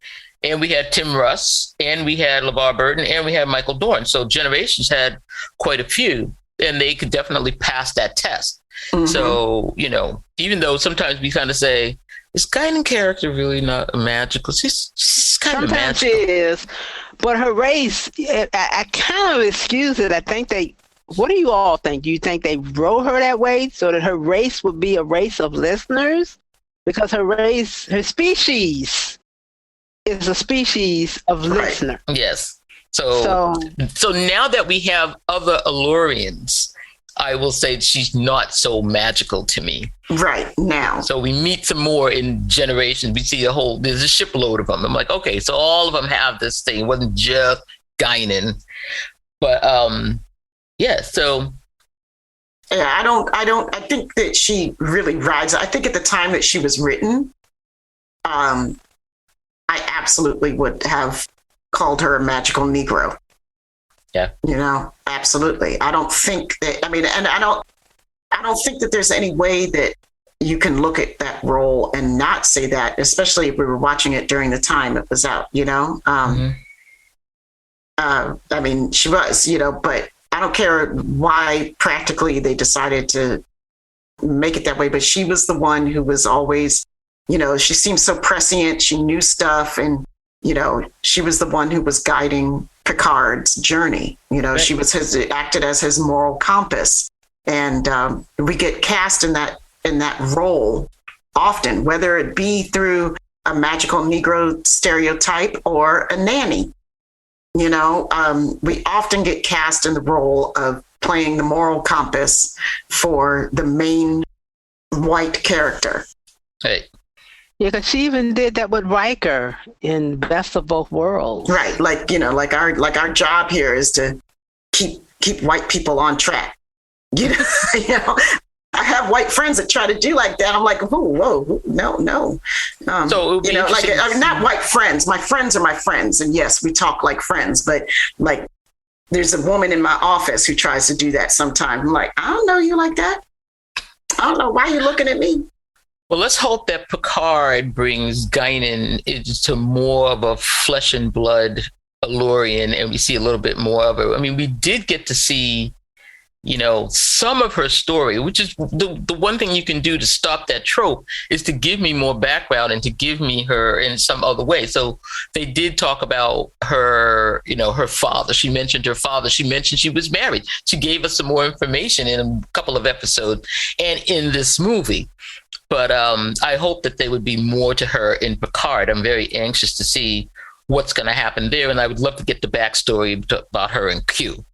And we had Tim Russ, and we had LeVar Burton, and we had Michael Dorn. So Generations had quite a few, and they could definitely pass that test. Mm-hmm. So, you know, even though sometimes we kind of say, is Guinan character really not magical? She's kind of magical. Sometimes she is, but her race, I kind of excuse it. I think what do you all think? Do you think they wrote her that way so that her race would be a race of listeners? Because her species is a species of listener. Yes. So now that we have other Allurians, I will say she's not so magical to me. Right now. So we meet some more in Generations. We see there's a shipload of them. I'm like, okay, so all of them have this thing. It wasn't just Guinan. But yeah, so. Yeah, I think that she really rides. I think at the time that she was written, I absolutely would have called her a magical Negro. Yeah. You know, absolutely. I don't think that, I don't think that there's any way that you can look at that role and not say that, especially if we were watching it during the time it was out, you know? I mean, she was, you know, but I don't care why practically they decided to make it that way, but she was the one who was always, you know, she seemed so prescient. She knew stuff. And, you know, she was the one who was guiding Picard's journey. You know, she was acted as his moral compass. And we get cast in that role often, whether it be through a magical Negro stereotype or a nanny. You know, we often get cast in the role of playing the moral compass for the main white character. Hey. Yeah, because she even did that with Riker in Best of Both Worlds. Right, like, you know, like our job here is to keep white people on track. You know, I have white friends that try to do like that. I'm like, whoa, no. So you know, like not white friends. My friends are my friends, and yes, we talk like friends. But like, there's a woman in my office who tries to do that sometimes. I'm like, I don't know you like that. I don't know why you're looking at me. Well, let's hope that Picard brings Guinan into more of a flesh and blood Allurian, and we see a little bit more of her. I mean, we did get to see, you know, some of her story, which is the one thing you can do to stop that trope is to give me more background and to give me her in some other way. So they did talk about her, you know, her father. She mentioned her father. She mentioned she was married. She gave us some more information in a couple of episodes and in this movie. But I hope that there would be more to her in Picard. I'm very anxious to see what's going to happen there. And I would love to get the backstory about her in Q.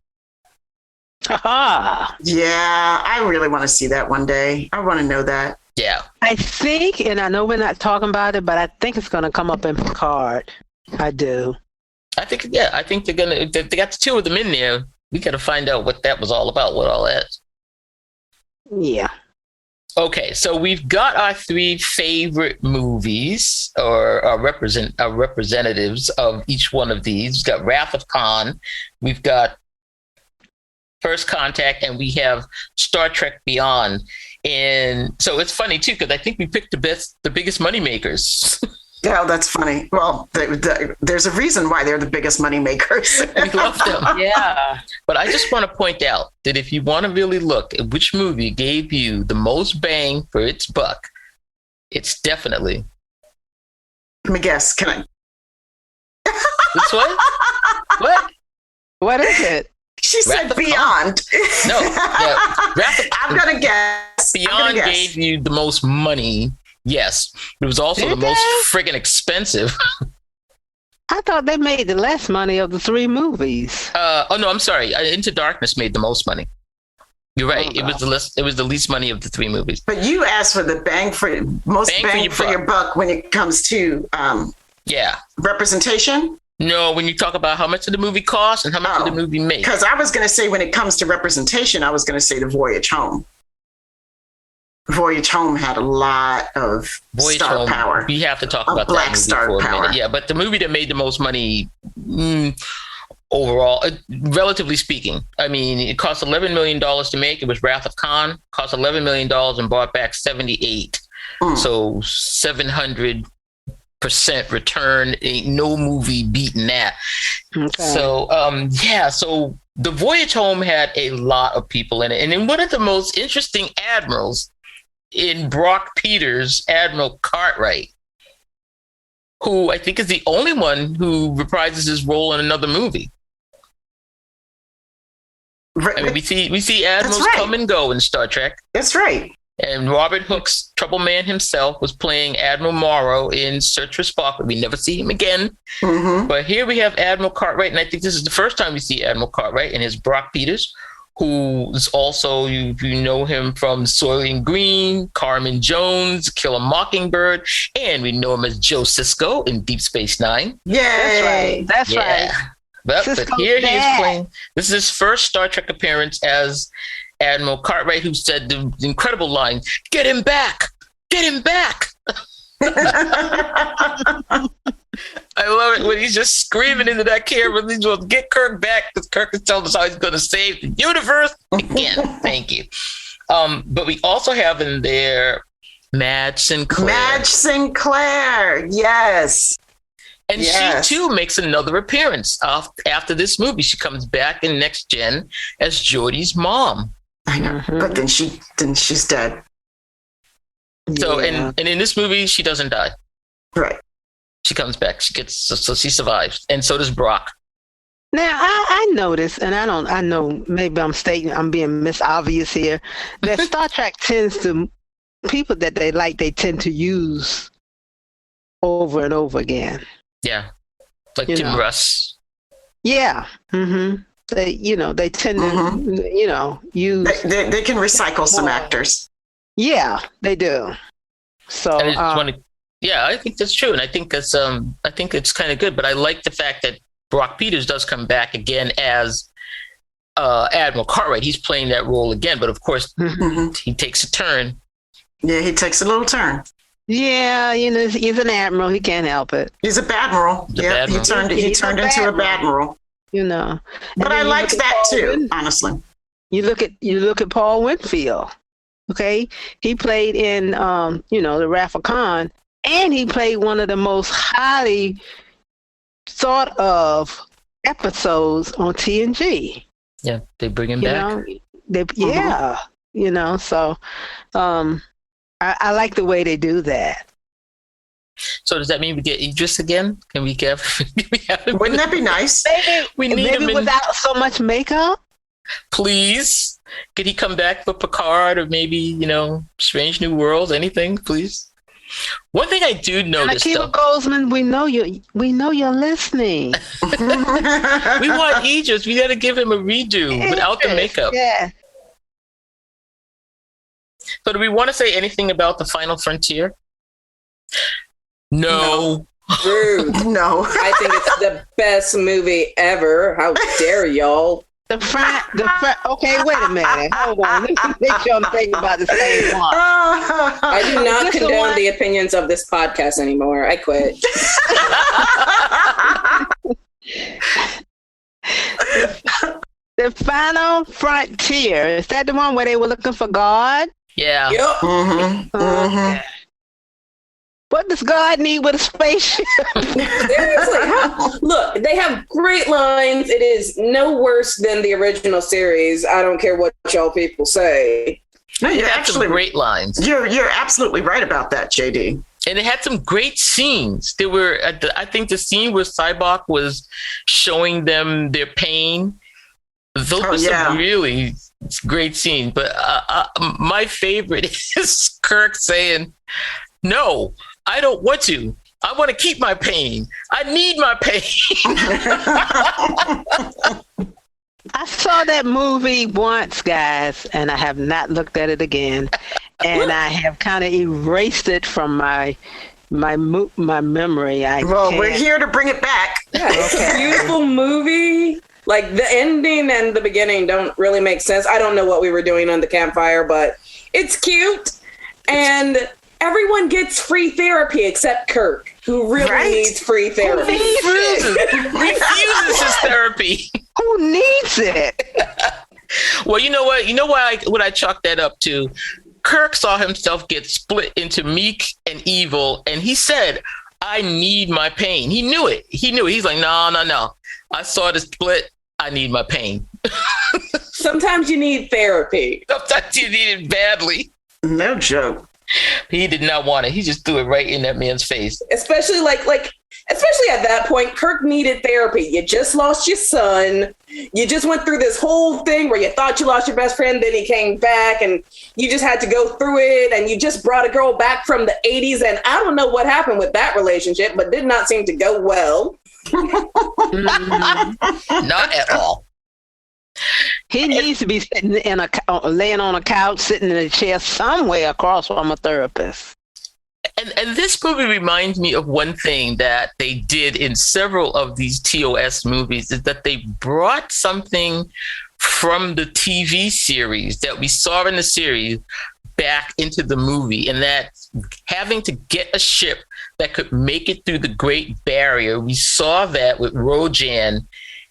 Aha. Yeah, I really want to see that one day. I want to know that. Yeah. I think, and I know we're not talking about it, but I think it's going to come up in Picard. I do. I think they're going to, they got the 2 of them in there. We got to find out what that was all about, what all that. Yeah. Okay, so we've got our three favorite movies, or our representatives of each one of these. We've got Wrath of Khan, we've got First Contact, and we have Star Trek Beyond. And so it's funny too, because I think we picked the biggest money makers. Yeah, that's funny. Well, there's a reason why they're the biggest money makers. We love them. Yeah. But I just want to point out that if you want to really look at which movie gave you the most bang for its buck, it's definitely. Let me guess. Can I? This one? What? What is it? She said Beyond. No. Yeah. I'm going to guess. Beyond gave you the most money. Yes. It was also the most friggin' expensive. I thought they made the less money of the three movies. Oh no, I'm sorry. Into Darkness made the most money. You're right. Oh, It was the least money of the three movies. But you asked for the bang for your buck when it comes to representation. No, when you talk about how much of the movie cost and how much of the movie made. Because I was going to say when it comes to representation, I was going to say The Voyage Home. Voyage Home had a lot of star power. We have to talk about black that movie star for a power. minute. Yeah, but the movie that made the most money overall, relatively speaking, I mean, it cost $11 million to make. It was Wrath of Khan. Cost $11 million and brought back 78. So 700% return. Ain't no movie beating that. Okay. So so The Voyage Home had a lot of people in it, and then one of the most interesting admirals in Brock Peters, Admiral Cartwright, who I think is the only one who reprises his role in another movie. Right. I mean, we see admirals come and go in Star Trek. That's right. And Robert Hooke's Trouble Man himself was playing Admiral Morrow in Search for Spock, but we never see him again. Mm-hmm. But here we have Admiral Cartwright, and I think this is the first time we see Admiral Cartwright and his Brock Peters, who is also, you know him from Soylent Green, Carmen Jones, Kill a Mockingbird, and we know him as Joe Sisko in Deep Space Nine. Yeah, that's right. But here he is playing. This is his first Star Trek appearance as Admiral Cartwright, who said the incredible line, "Get him back! Get him back!" I love it when he's just screaming into that camera. He's going to get Kirk back because Kirk is telling us how he's going to save the universe again. Thank you. But we also have in there Madge Sinclair. Madge Sinclair, yes. And she too makes another appearance after this movie. She comes back in Next Gen as Geordi's mom. I know, but then she's dead. So and in this movie, she doesn't die. Right. She comes back. So she survives, and so does Brock. Now I noticed, and I know maybe I'm being misobvious here, that Star Trek tends to people that they tend to use over and over again. Yeah, like Tim Russ. Yeah. Mm-hmm. They tend to use. They can recycle some actors. Yeah, they do. So I think that's true, and I think it's kind of good. But I like the fact that Brock Peters does come back again as Admiral Cartwright. He's playing that role again, but of course he takes a turn. Yeah, he takes a little turn. Yeah, he's an admiral. He can't help it. He's a badmiral. Yeah, he turned into a badmiral. But I liked that too, honestly. You look at Paul Winfield. Okay, he played in the Wrath of Khan, and he played one of the most highly thought of episodes on TNG. Yeah, they bring him back. So I like the way they do that. So does that mean we get Idris again? Can we get? Wouldn't that be nice? Maybe without so much makeup. Please, could he come back for Picard or maybe Strange New Worlds? Anything, please. One thing I do notice, Akiva Goldsman, we know you're listening. We want Idris. We got to give him a redo without the makeup. Yeah. So do we want to say anything about The Final Frontier? No. Rude. No. I think it's the best movie ever. How dare y'all? Okay, wait a minute. Hold on. Let me make sure I'm thinking about the same one. I do not condone the opinions of this podcast anymore. I quit. The Final Frontier. Is that the one where they were looking for God? Yeah. Yep. Mm-hmm. Okay. What does God need with a spaceship? Seriously, look, they have great lines. It is no worse than the original series. I don't care what y'all people say. No, you're That's actually some great lines. You're absolutely right about that, JD. And it had some great scenes. There were, I think, the scene where Cybok was showing them their pain. Those were some really great scenes. But my favorite is Kirk saying, "No, I don't want to. I want to keep my pain. I need my pain." I saw that movie once, guys, and I have not looked at it again. And I have kind of erased it from my memory. We're here to bring it back. Yeah, it's a beautiful movie. Like, the ending and the beginning don't really make sense. I don't know what we were doing on the campfire, but it's cute. And everyone gets free therapy except Kirk, who really needs free therapy. Refuses his therapy. Who needs it? Well, you know what? You know why I chalk that up to? Kirk saw himself get split into meek and evil, and he said, "I need my pain." He knew it. He's like, no. I saw the split. I need my pain. Sometimes you need therapy. Sometimes you need it badly. No joke. He did not want it. He just threw it right in that man's face. Especially especially at that point, Kirk needed therapy. You just lost your son. You just went through this whole thing where you thought you lost your best friend, then he came back, and you just had to go through it. And you just brought a girl back from the 80s. And I don't know what happened with that relationship, but did not seem to go well. Not at all. He needs to be sitting laying on a couch, sitting in a chair somewhere across from a therapist. And this movie reminds me of one thing that they did in several of these TOS movies, is that they brought something from the TV series that we saw in the series back into the movie, and that having to get a ship that could make it through the Great Barrier. We saw that with Rojan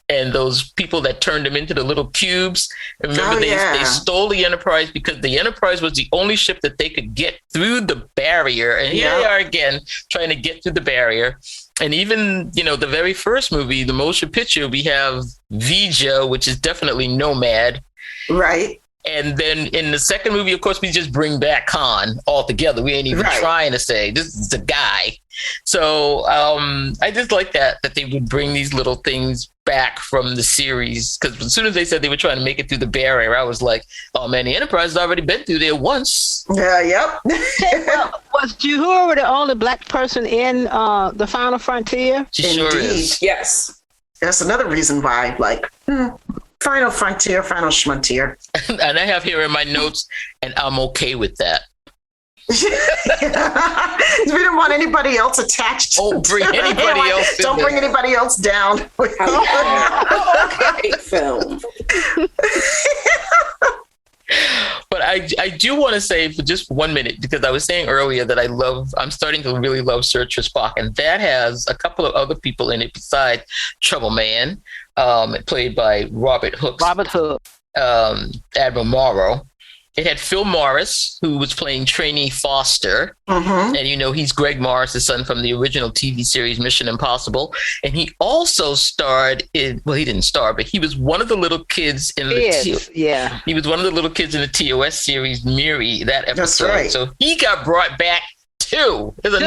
and those people that turned them into the little cubes. Remember, they stole the Enterprise because the Enterprise was the only ship that they could get through the barrier. And here they are again, trying to get through the barrier. And even, the very first movie, the motion picture, we have Vija, which is definitely Nomad. Right. And then in the second movie, of course, we just bring back Khan altogether. We ain't even trying to say this is a guy. So I just like that they would bring these little things back from the series. Because as soon as they said they were trying to make it through the barrier, I was like, oh, man, the Enterprise has already been through there once. Yeah, yep. Was Uhura the only black person in the Final Frontier? She sure is. Yes. That's another reason why, Final Frontier, Final Schmuntier. And I have here in my notes, and I'm okay with that. We don't want anybody else attached. Don't bring anybody else in. Don't bring anybody else down. Okay, film. But I do want to say for just 1 minute, because I was saying earlier that I'm starting to really love Search for Spock, and that has a couple of other people in it besides Trouble Man, played by Robert Hooke, Admiral Morrow. It had Phil Morris, who was playing Trainee Foster. Mm-hmm. And, he's Greg Morris' son from the original TV series Mission Impossible. And he also starred he didn't star, but he was one of the little kids in the he was one of the little kids in the TOS series Miri, that episode. That's right. So he got brought back too. He did.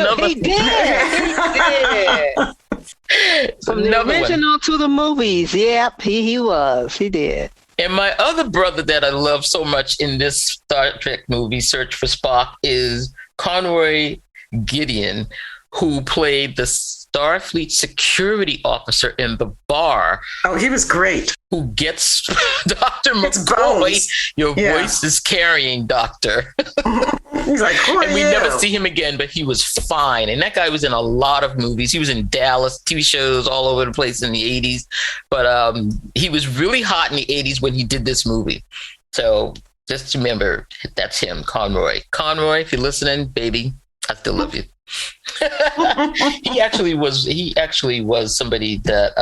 From the original to the movies. Yep, he was. He did. And my other brother that I love so much in this Star Trek movie, Search for Spock, is Conroy Gideon, who played the Starfleet security officer in the bar. Oh, he was great. Who gets Dr. McCoy? Your voice is carrying, Doctor. He's like, who are and we you? never see him again, but he was fine. And that guy was in a lot of movies. He was in Dallas, TV shows all over the place in the 80s. But he was really hot in the 80s when he did this movie. So just remember, that's him, Conroy. Conroy, if you're listening, baby, I still love you. He actually was somebody that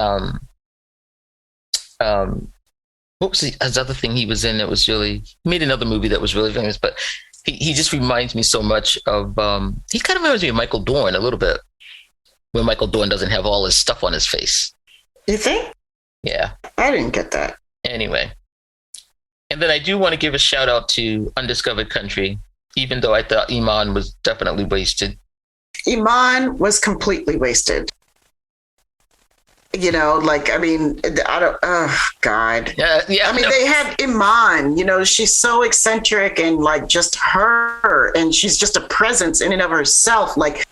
what was his other thing he was in that was really, he made another movie that was really famous, but he just reminds me so much of he kind of reminds me of Michael Dorn a little bit, when Michael Dorn doesn't have all his stuff on his face. You think? Yeah. I didn't get that. Anyway. And then I do want to give a shout out to Undiscovered Country, even though I thought Iman was definitely wasted. Iman was completely wasted. You know, like, I mean, I don't, oh, God. Yeah, I mean, they had Iman, you know, she's so eccentric and like just her, and she's just a presence in and of herself. Like,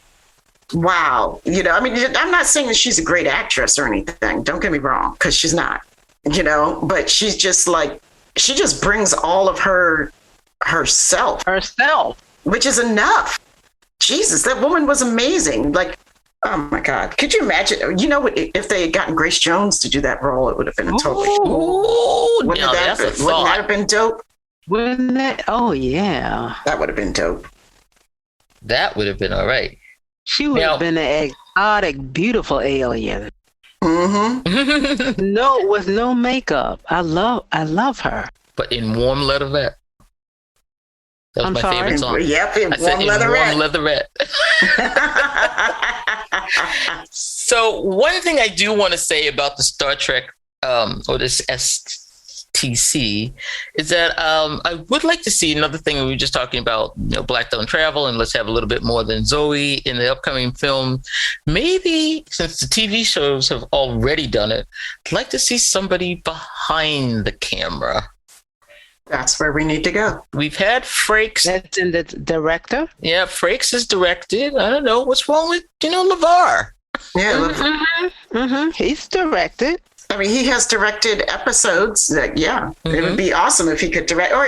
wow. You know, I mean, I'm not saying that she's a great actress or anything. Don't get me wrong, because she's not, you know, but she's just like, she just brings all of herself, which is enough. Jesus, that woman was amazing. Like, oh my God. Could you imagine? You know, if they had gotten Grace Jones to do that role, it would have been a totally. Wouldn't that have been dope? Wouldn't that? Oh, yeah. That would have been dope. That would have been all right. She would have been an exotic, beautiful alien. Mm-hmm. No, with no makeup. I love her. But in warm leatherette. That was my favorite song. Yep, in warm leatherette. So one thing I do want to say about the Star Trek or this STC is that I would like to see another thing. We were just talking about, you know, Black Don't Travel, and let's have a little bit more than Zoe in the upcoming film. Maybe since the TV shows have already done it, I'd like to see somebody behind the camera. That's where we need to go. We've had Frakes. That's in the director? Yeah, Frakes is directed. I don't know. What's wrong with, LeVar? Yeah. He's directed. I mean, he has directed episodes that, it would be awesome if he could direct, or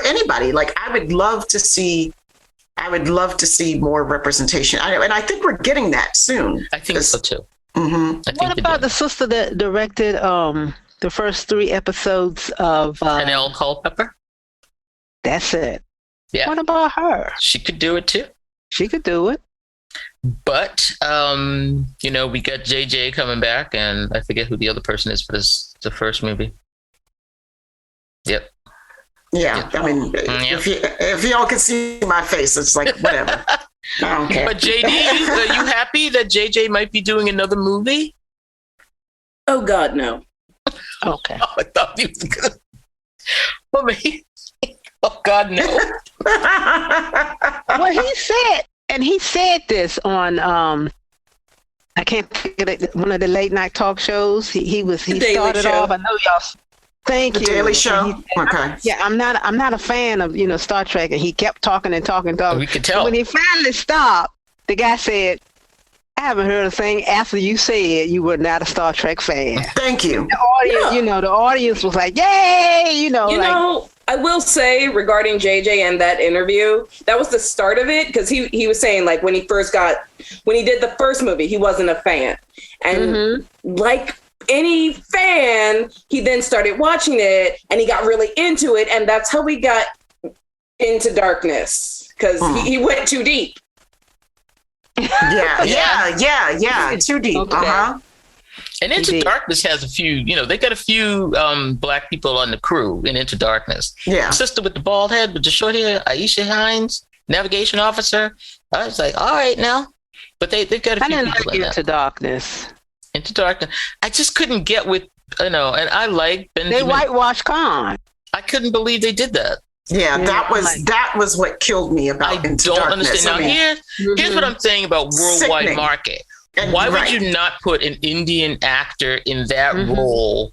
anybody. Like, I would love to see more representation. And I think we're getting that soon. I think so too. Mm-hmm. What about the sister that directed the first 3 episodes of Nell Culpepper? That's it. Yeah. What about her? She could do it too. She could do it. But we got JJ coming back, and I forget who the other person is for the first movie. Yep. Yeah. I mean, if y'all can see my face, it's like whatever. I don't care. But JD, are you happy that JJ might be doing another movie? Oh God, no. Okay. Oh, I thought he was good. Well, maybe. Oh God, no. Well, he said this on I can't think of it, one of the late night talk shows. He started off. I know y'all. Thank you. The Daily Show. Okay. Yeah, I'm not a fan of Star Trek, and he kept talking. We could tell. When he finally stopped, the guy said, I haven't heard a thing after you said you were not a Star Trek fan. Thank you. The audience, the audience was like, yay, I will say regarding JJ and that interview, that was the start of it, because he was saying, like, when he did the first movie, he wasn't a fan. And like any fan, he then started watching it and he got really into it. And that's how we got Into Darkness, because he went too deep. Yeah. Too deep. Okay. And Into Darkness has a few, they got a few Black people on the crew in Into Darkness. Yeah. The sister with the bald head, with the short hair, Aisha Hines, navigation officer. I was like, all right now. But they've got a few people in Into Darkness. Into Darkness. I just couldn't get with, and I like Benjamin. They whitewashed Khan. I couldn't believe they did that. Yeah, that was what killed me about Into Darkness. Understand. Now, here's what I'm saying about worldwide market. Why would you not put an Indian actor in that role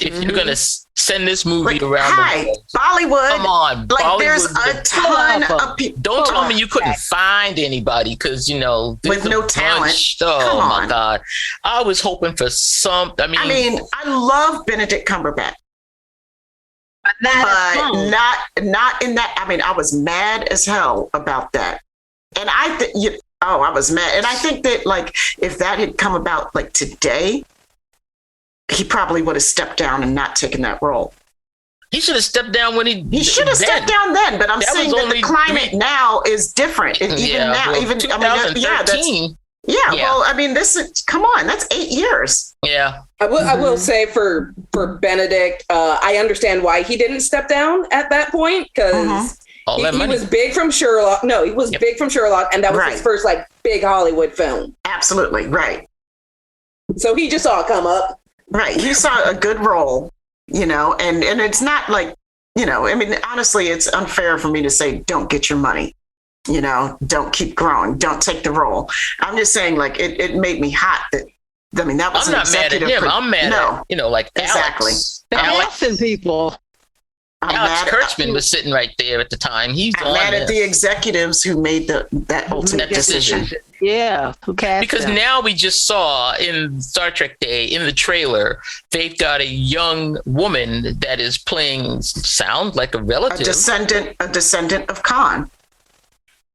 if you're gonna send this movie around hi, the world, Bollywood. come on, Like Bollywood there's a ton of people. Don't tell me you couldn't find anybody because with no talent. Oh Come my on. God, I was hoping for some. I mean, I love Benedict Cumberbatch, but not in that. I mean, I was mad as hell about that, and I was mad, and I think that like if that had come about like today, he probably would have stepped down and not taken that role. he should have stepped down when He should have stepped down then, but I'm That saying was that the climate now is different. Even now, even 2013. Well, I mean, come on, that's 8 years. Yeah. I will say for Benedict, I understand why he didn't step down at that point because he was big from Sherlock. No, he was big from Sherlock, and that was his first like big Hollywood film. Absolutely right. So he just saw it come up. Right, he saw a good role, and it's not like, I mean, honestly, it's unfair for me to say, don't get your money, don't keep growing, don't take the role. I'm just saying, like, it made me hot that, I mean, that was I'm not mad at him. I'm mad at, like, exactly. Alex people. Alex Kurtzman was sitting right there at the time. He's mad at the executives who made that ultimate decision. Yeah, because now we just saw in Star Trek Day in the trailer, they've got a young woman that is playing sound like a relative, a descendant of Khan,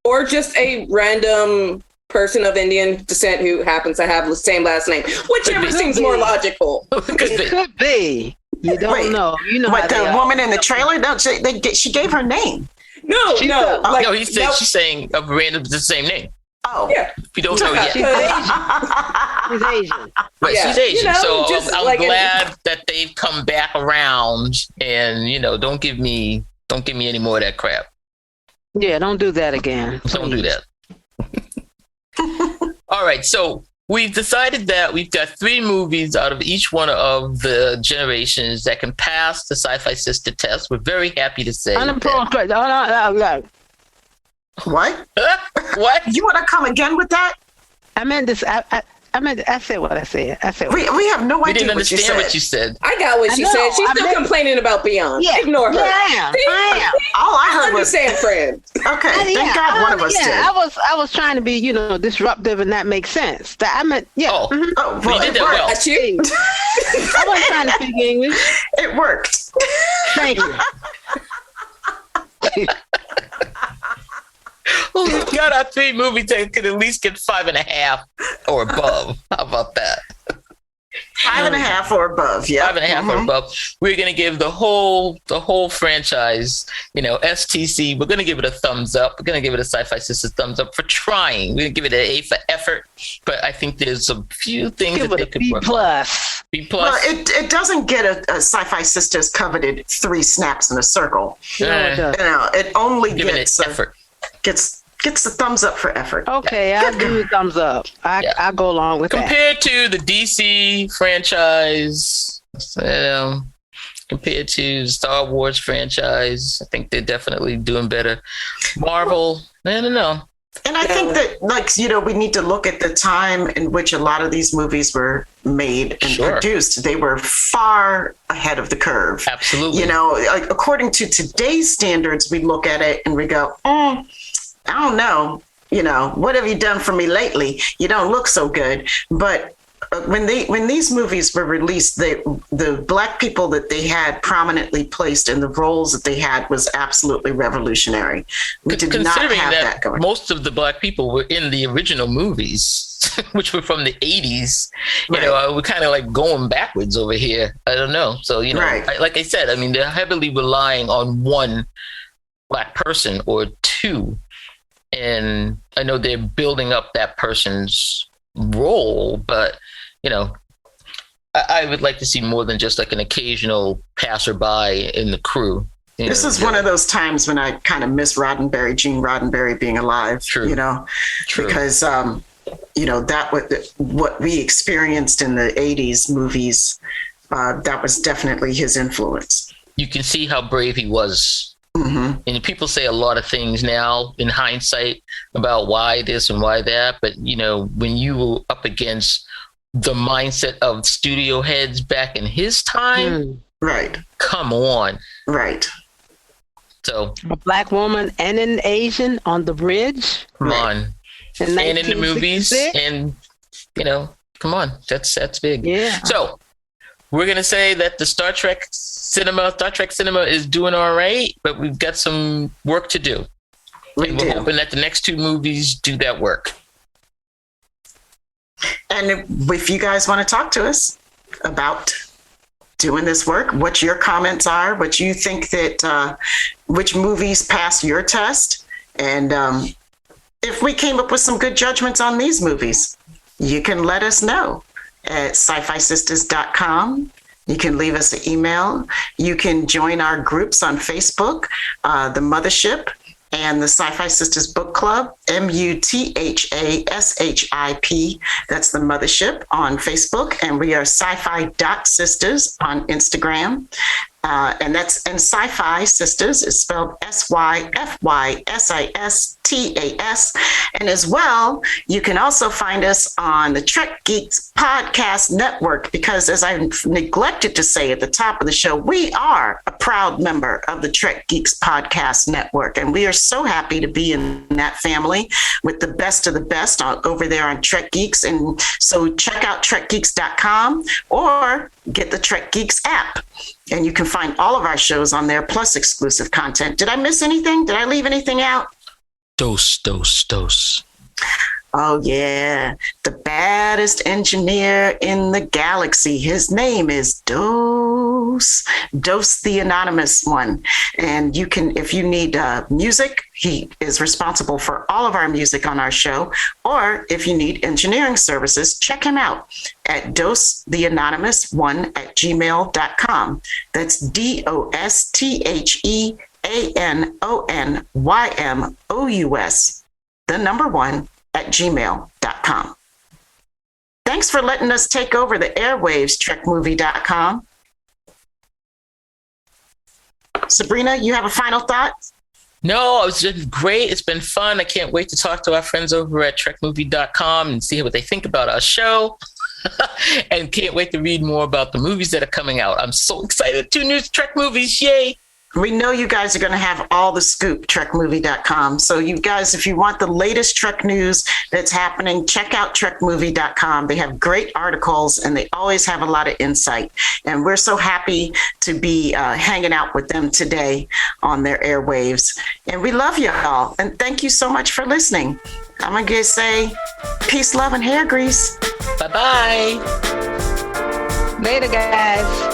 or just a random person of Indian descent who happens to have the same last name, whichever seems more logical. It could be. You don't know. What the woman in the trailer? No, she gave her name. No. He said she's saying a random the same name. Oh, yeah. We don't know yet. She's Asian. Right, she's Asian. So I'm like glad that they've come back around, and don't give me any more of that crap. Yeah, don't do that again. Please. Don't do that. All right, so we've decided that we've got 3 movies out of each one of the generations that can pass the SyFy Sister test. We're very happy to say. What? What? You want to come again with that? I meant this. I said what I said. We have no idea. We didn't understand what you said. I got what she said. She's still complaining about Beyond. Yeah, ignore her. Yeah, I am. All I heard was understand, friend. Okay, thank God one of us did. I was trying to be, disruptive, and that makes sense. That I meant, yeah. Oh, well, you did that well. That's you. I wasn't trying to speak English. It worked. Thank you. Well, we got our 3 movies that could at least get 5.5 or above. How about that? 5.5 or above, yeah. 5.5 or above. We're going to give the whole franchise, STC. We're going to give it a thumbs up. We're going to give it a SyFy Sistas thumbs up for trying. We're going to give it an A for effort. But I think there's a few things that they could work on. B+. Well, it doesn't get a SyFy Sistas coveted 3 snaps in a circle. It only gets effort. Gets the thumbs up for effort. Okay, I'll give you a thumbs up. I'll go along with compared to the DC franchise, compared to the Star Wars franchise, I think they're definitely doing better. Marvel, I don't know. And I think that, we need to look at the time in which a lot of these movies were made and produced. They were far ahead of the curve. Absolutely. According to today's standards, we look at it and we go, I don't know. What have you done for me lately? You don't look so good. But when these movies were released, the Black people that they had prominently placed in the roles that they had was absolutely revolutionary. We did not have that going. Most of the Black people were in the original movies, which were from the 80s. We're kind of like going backwards over here. I don't know. So, like I said, I mean, they're heavily relying on one Black person or 2. And I know they're building up that person's role, but, I would like to see more than just like an occasional passerby in the crew. This is one of those times when I kind of miss Gene Roddenberry being alive, True. Because, that what we experienced in the 80s movies, that was definitely his influence. You can see how brave he was. Mm-hmm. And people say a lot of things now in hindsight about why this and why that. But, when you were up against the mindset of studio heads back in his time. Right. Come on. Right. So a black woman and an Asian on the bridge. Come on. In and in the movies, 1966? and come on, that's big. Yeah. So we're gonna say that the Star Trek cinema is doing all right, but we've got some work to do. We're hoping that the next two movies do that work. And if you guys want to talk to us about doing this work, what your comments are, what you think that which movies passed your test, and if we came up with some good judgments on these movies, you can let us know at SyFy You can leave us an email. You can join our groups on Facebook, the Mothership and the SyFy Sistas Book Club, MUTHASHIP. That's the Mothership on Facebook. And we are SyFy.Sistas on Instagram. And SyFy Sistas is spelled SyFysistas. And as well, you can also find us on the Trek Geeks Podcast Network, because as I neglected to say at the top of the show, we are a proud member of the Trek Geeks Podcast Network. And we are so happy to be in that family with the best of the best over there on Trek Geeks. And so check out trekgeeks.com or get the Trek Geeks app. And you can find all of our shows on there, plus exclusive content. Did I miss anything? Did I leave anything out? Dose. Oh, yeah. The baddest engineer in the galaxy. His name is Dose the anonymous one. And you can, if you need music, he is responsible for all of our music on our show. Or if you need engineering services, check him out at dosetheanonymous1@gmail.com. That's DOSTHEANONYMOUS, the number 1@gmail.com. Thanks for letting us take over the airwaves, trekmovie.com. Sabrina, you have a final thought? No, it's just great. It's been fun. I can't wait to talk to our friends over at trekmovie.com and see what they think about our show. And can't wait to read more about the movies that are coming out. I'm so excited. 2 new Trek movies. Yay. We know you guys are going to have all the scoop, trekmovie.com. So you guys, if you want the latest Trek news that's happening, check out trekmovie.com. They have great articles and they always have a lot of insight. And we're so happy to be hanging out with them today on their airwaves. And we love y'all. And thank you so much for listening. I'm going to say peace, love, and hair grease. Bye-bye. Later, guys.